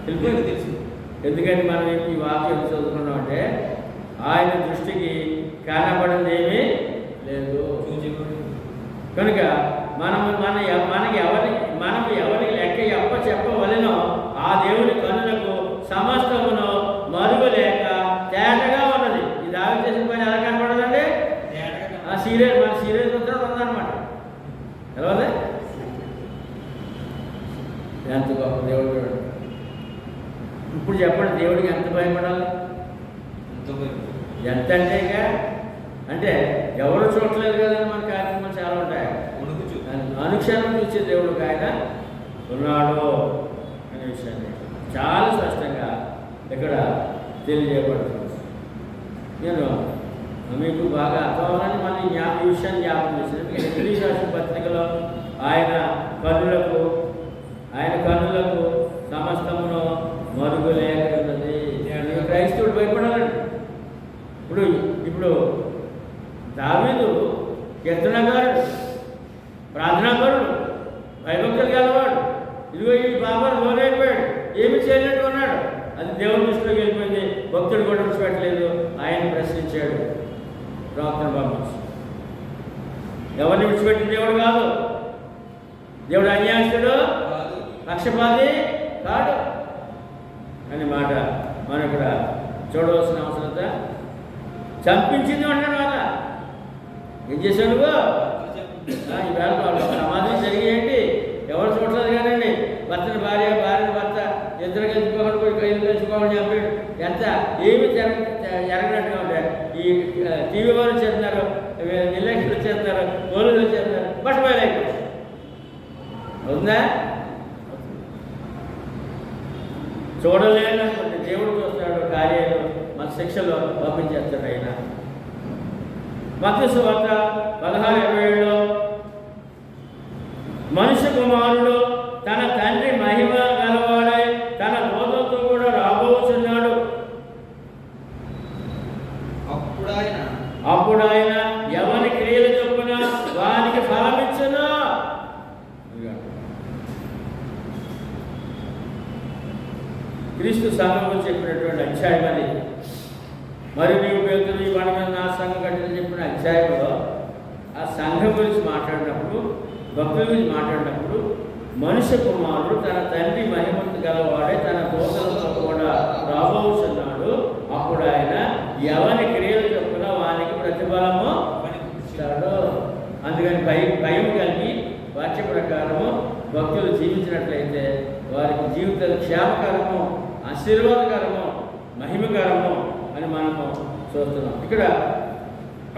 వెళ్ళిపోయింది తెలుసు. ఎందుకంటే మనం ఈ వాక్యం చదువుకున్నాం అంటే ఆయన దృష్టికి కనబడింది ఏమీ లేదు. కనుక మనం ఎవరికి లెక్క చెప్పవలెనో ఆ దేవుని కన్నులకు సమస్తమును మరుగులేక తేటగా ఉన్నది. ఈ దావి చేసిన పని ఎలా కనపడదండి? మన సీరియల్ చూద్దాం ఉందన్నమాట. ఎలా ఎంత గొప్ప దేవుడు. ఇప్పుడు చెప్పండి, దేవుడికి ఎంత భయపడాలి? ఎంత అంటే ఎవరు చూడలేదు కదండి. మన కార్యక్రమాలు చాలా ఉంటాయి. అనుక్షణం చూసే దేవుడు ఆయన ఉన్నాడు అనే విషయాన్ని చాలా స్పష్టంగా ఇక్కడ తెలియజేయబడుతుంది. నేను మీకు బాగా అర్థమని మళ్ళీ ఈ విషయాన్ని జ్ఞాపకం చేశాను. ఇంగ్లీష్ రాసిన పత్రికలో ఆయన కన్నులకు సమస్తమును మరుగులేక ఉన్నది. క్రైస్తవుడు భయపడాలండి. ఇప్పుడు దావీదు కీర్తనకారుడు, ప్రార్థనాపరుడు, భయభక్తులు గలవాడు. ఇదిగో ఈ పాపాలు లోనైపోయాడు, ఏమి చేయనట్టు ఉన్నాడు. అది దేవుని దృష్టిలోకి వెళ్ళిపోయింది. భక్తుడు కూడా విడిచిపెట్టలేదు. ఆయన ప్రశ్నించాడు, ప్రవక్తను పంపించి. ఎవరిని విడిచిపెట్టిన దేవుడు కాదు. దేవుడు అన్యాయస్తుడు, పక్షపాతి కాడు అనే మాట మనం ఇక్కడ చూడవలసిన అవసరత. చంపించింది అంటాడు కదా. ఏం చేశాడు? ఈవేళ సమాజం జరిగేయండి ఎవరు చూడలేదు కానండి. భర్తని భార్యని భర్త ఇద్దరు కలిసిపోకుండా పోయి కైలు కలిసిపోకుండా చెప్పాడు. ఎంత ఏమి జరగనట్టుగా ఉంటాయి. ఈ టీవీ వాళ్ళు వచ్చేస్తున్నారు, ఎలక్షన్ వచ్చేస్తున్నారు, పోలీసులు వచ్చేస్తున్నారు, బట్టబయలైపోయి ఉందా? చూడలేనటువంటి దేవుడు చూస్తున్నాడు కార్యాలు. మన శిక్షలో పంపించేస్తాడు ఆయన. మత్తయి సువార్త 16:27లో మనుష్య కుమారుడు తన తండ్రి మహిమ గలవాడై తన దూతలతో కూడా రాబోతున్నాడు. చెప్పినటువంటి అధ్యాయం అది. మరి నీవు పేతులు ఈ బండ మీద నా సంఘం కట్టిన చెప్పిన అధ్యాయంలో ఆ సంఘం గురించి మాట్లాడినప్పుడు, భక్తుల గురించి మాట్లాడినప్పుడు, మనుష్య కుమారుడు తన తండ్రి మహిమను గలవాడే తన దూతలతో కూడా రాబోతున్నాడు. అప్పుడు ఆయన ఎవరి క్రియలు చొప్పున వానికి ప్రతిఫలము ఇస్తాడు. అందుకని భయం కలిగి వాక్య ప్రకారము భక్తులు జీవించినట్లయితే వారికి జీవితం క్షేమకరము, ఆశీర్వాదకరము, మహిమకరము అని మనము చూస్తున్నాం. ఇక్కడ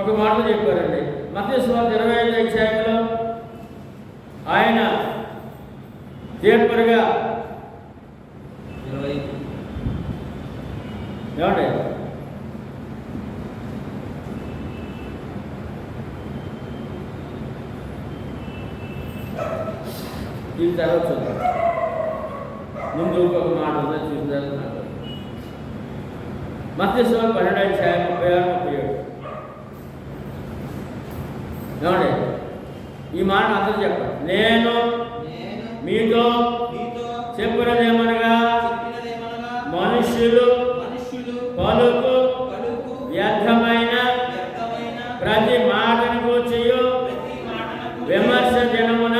ఒక మాట చెప్పారండి. మత్తయి సువార్త 25వ అధ్యాయంలో ఆయన తీర్పరిగా ఏమండి దీని తర్వాత చూద్దాం. ముందు ఇంకొక మాట ఉందని చూసిన మత్తయి సువార్త 12వ అధ్యాయం 36-37. ఏమండి ఈ మాట అందరూ చెప్పండి. నేను మీతో చెప్పినదేమనగా మనుష్యులు పలుకు వ్యర్థమైన ప్రతి మాటను కూర్చియు విమర్శ దినమున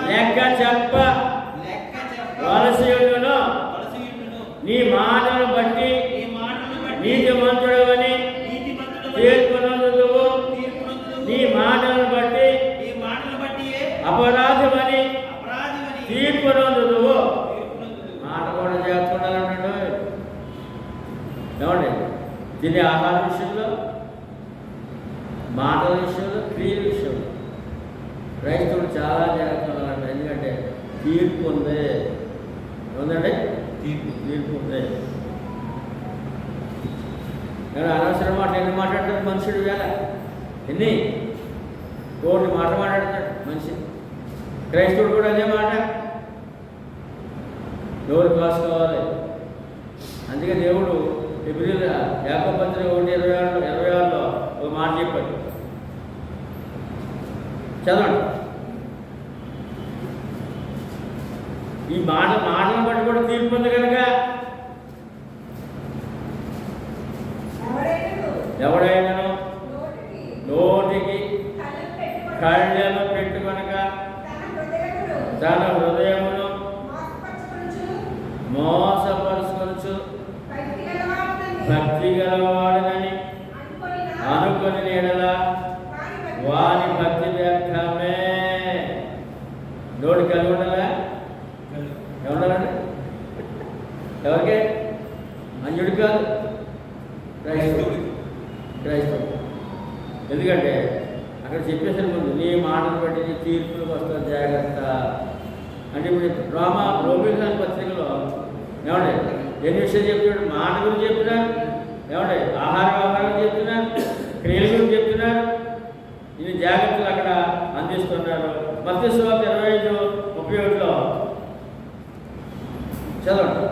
లెక్క చెప్ప వలసియుండును. నీ మాటను బట్టి నీతిమంతుడవని తీర్పునందుదువు. నీ మాటలను బట్టి అపరాధమని తీర్పునందుదువు. మాట కూడా చేస్తున్నాడు. ఏమండి తినే ఆహార విషయంలో, మాటల విషయంలో, క్రియల విషయంలో క్రైస్తవుడు చాలా జాగ్రత్తగా ఉన్నాడు. ఎందుకంటే తీర్పు ఉంది. ఉందండి, తీర్పు ఉంది. కానీ అనవసరం మాట ఎన్ని మాట్లాడతాడు మనుషుడు వేళ, ఎన్ని కోటి మాట మాట్లాడతాడు మనిషి. క్రైస్తవుడు కూడా అదే మాట నోరు కాసుకోవాలి. అందుకే దేవుడు యాకోబు పత్రిక 1:26లో ఒక మాట చెప్పాడు. చదవండి. ఈ మాటలను బట్టి కూడా తీర్పు ఉంది కనుక ఎవడైనాను నోటికి కళ్ళెము పెట్టుకొనక తన హృదయమును మోసపరుచుకొనుచు భక్తి గలవాడనని అనుకొని నీడలా వాని భక్తి వ్యర్థమే. నోటి కలిగి ఉండాలా? ఏమంటారండి? ఎవరికే? అంజుడు కాదు, క్రైస్తవుడు. ఎందుకంటే అక్కడ చెప్పేసిన ముందు నీ మాటను బట్టి నీ తీర్పులకు వస్తా జాగ్రత్త అంటే ఇప్పుడు రోమిల పత్రికలో ఏమంటే ఎన్ని విషయాలు చెప్తున్నాడు? మాట గురించి చెప్తున్నారు, ఏమంటే ఆహారం చెప్తున్నారు, క్రియల గురించి చెప్తున్నారు. ఇది జాగ్రత్తలు అక్కడ అందిస్తున్నారు. మత్తయి సువార్త 25:31లో చదవండి.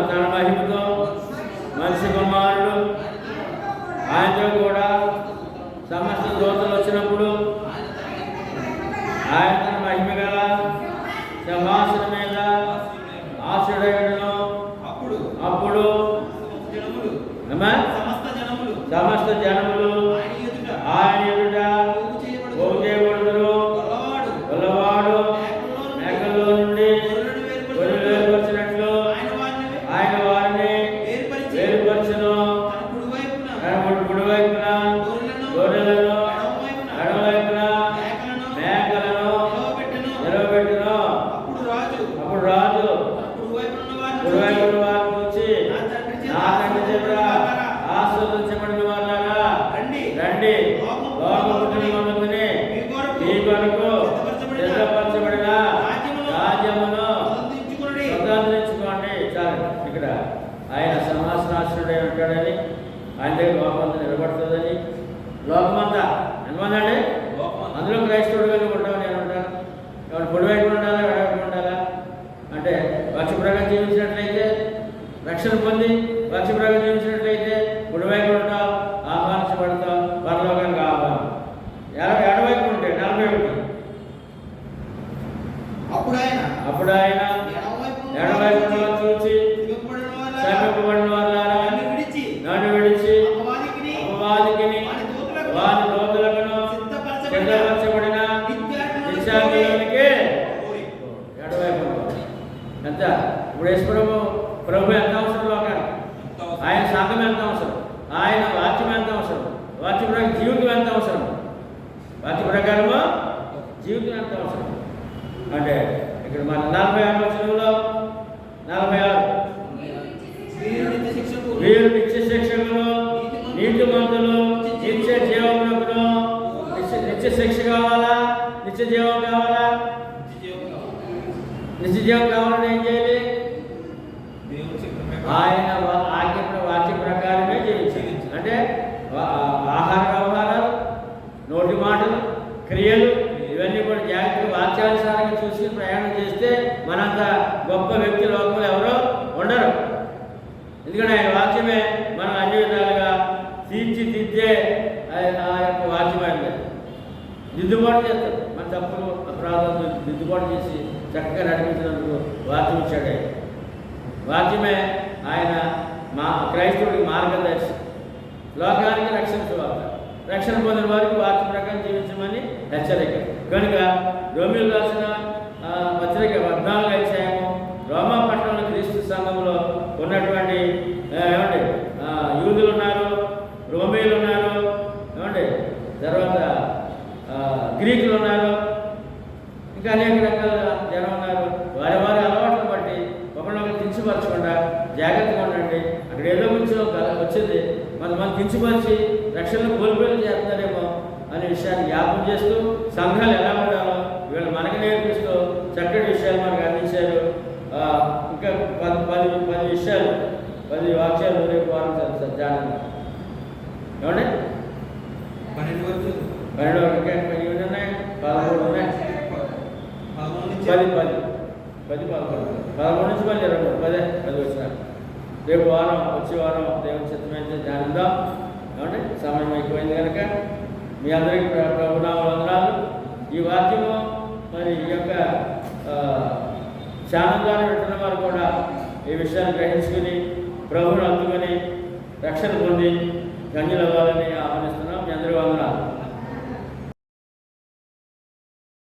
తన మహిమతో మనిషి కుమారుడు ఆయనతో కూడా సమస్త దోతలు వచ్చినప్పుడు ఆయన తన మహిమ గల సింహాసనం మీద ఆశ్రయుడును. అప్పుడు సమస్త జనములు ఆయన ఎదుట పోగు చేయబడుదురు. గొల్లవాడు మేకల్లో నుండి గొర్రెలు వేరుపరిచినట్లు ఆయన వారిని వేరుపరచును. కుడివైపున గొర్రెలను, ఎడమవైపున మేకలను నిలవబెట్టును. అప్పుడు రాజు కుడివైపున వారిని చూచి, నా తండ్రి చెప్పరా ఆస్వాదించబడిన వాళ్ళారా, రండి లోకపుట్టిన మమ్మల్ని మీ కొరకు సిద్ధపరచబడిన రాజ్యమును స్వతంత్రించుకోండి. చాలు. ఇక్కడ ఆయన సింహాసనాసనుడై ఉంటాడని, ఆయన దగ్గర లోకమంతా నిలబడుతుందని. లోకమంతా ఎంతమంది అండి? అందులో క్రైస్తవుడుగా ఉంటావు. నేను ఉంటాను. ఎవరు పొడివైపు ఉండాలా, ఎడవైపు ఉండాలా అంటే పక్షప్రకారం జీవించినట్లయితే రక్షణ పొంది పక్షప్రకారం జీవించినట్లయితే పొడివైపు ఉంటావు, ఆహ్వానించబడతావు, పరలోకానికి వారి రోజులను సిద్ధపరచబడిన నిత్యాగ్నిలోనికి ఎడవైపు ఎంత ఇప్పుడు ప్రభు ఎంత అవసరం లోకానికి? ఆయన సంఘం ఎంత అవసరం? ఆయన వాక్యం ఎంత అవసరం? వాక్య ప్రకారం జీవితం ఎంత అవసరం? వాక్య ప్రకారము జీవితం ఎంత అవసరం అంటే ఇక్కడ మన 46 వచనంలో 46 వీరు నిత్య శిక్షకులు నీతిమంతులు నిత్య జీవమునకును నిత్య శిక్ష కావాలా? నిత్య జీవం కావాలా? నిత్య జీవం కావాలని ఏం చేయాలి? ఆయన వాక్య ప్రకారమే జీవించాలి. అంటే ఆహార వ్యవహారాలు, నోటి మాటలు, క్రియలు ఇవన్నీ కూడా జాగ్రత్తగా వాక్యానుసారంగా చూసి ప్రయాణం చేస్తే మనంత గొప్ప వ్యక్తి లోకంలో ఎవరో ఉండరు. ఎందుకంటే ఆయన వాక్యమే మనం అన్ని విధాలుగా తీర్చిదిద్దే ఆ యొక్క వాక్యమైనది. దిద్దుబాటు చేస్తారు. మన తప్పులు అపరాధాలు దిద్దుబాటు చేసి చక్కగా నడిపించినందుకు వాక్యం ఇచ్చాడు. వాక్యమే ఆయన క్రైస్తవుడికి మార్గదర్శి. లోకానికి రక్షణ సువార్త. రక్షణ పొందిన వారికి వాక్య ప్రకారం జీవించమని హెచ్చరిక. కనుక రోమియోలు రాసిన పత్రిక 14వ అధ్యాయము రోమా పట్టణంలో క్రీస్తు సంఘంలో ఉన్నటువంటి ఏమండి యూదులు ఉన్నారు, రోమియోలు ఉన్నారు, ఏమండి తర్వాత గ్రీకులు ఉన్నారు, ఇంకా అనేక రకాల జనం ఉన్నారు. వారి వారి అలవాట్లను బట్టి ఒకరినొకరు కించపరచకుండా జాగ్రత్తగా ఉండండి. అక్కడ ఏదో కొంచెం వచ్చింది మనం కించపరిచి రక్షణను కోల్పోయి చేస్తున్నారేమో అనే విషయాన్ని జ్ఞాపకం చేస్తూ సంఘాలు ఎలా ఉండాలో వీళ్ళు మనకు నేర్పిస్తూ చక్కటి విషయాలు మనకు అందించారు. ఇంకా 10 విషయాలు 10 వాక్యాలు రేపు వారం ధ్యానంగా ఏమండి 12 వరకు ఇంకా 10 ఉన్నాయి, 13 ఉన్నాయి, 11 నుంచి మళ్ళీ 23 10 వచ్చినారు. రేపు వారం వచ్చే వారం దేవుని చిత్తమైతే ధ్యానిద్దాం. ఏమంటే సమయం అయిపోయింది కనుక మీ అందరికీ ప్రభునామ వందనాలు. ఈ వాక్యము మరి ఈ యొక్క ఛానల్ ద్వారా వింటున్న వారు కూడా ఈ విషయాన్ని గ్రహించుకుని ప్రభువును అందుకుని రక్షణ పొంది ధన్యులవ్వాలని ఆహ్వానిస్తున్నాం. మీ అందరి వందనాలు.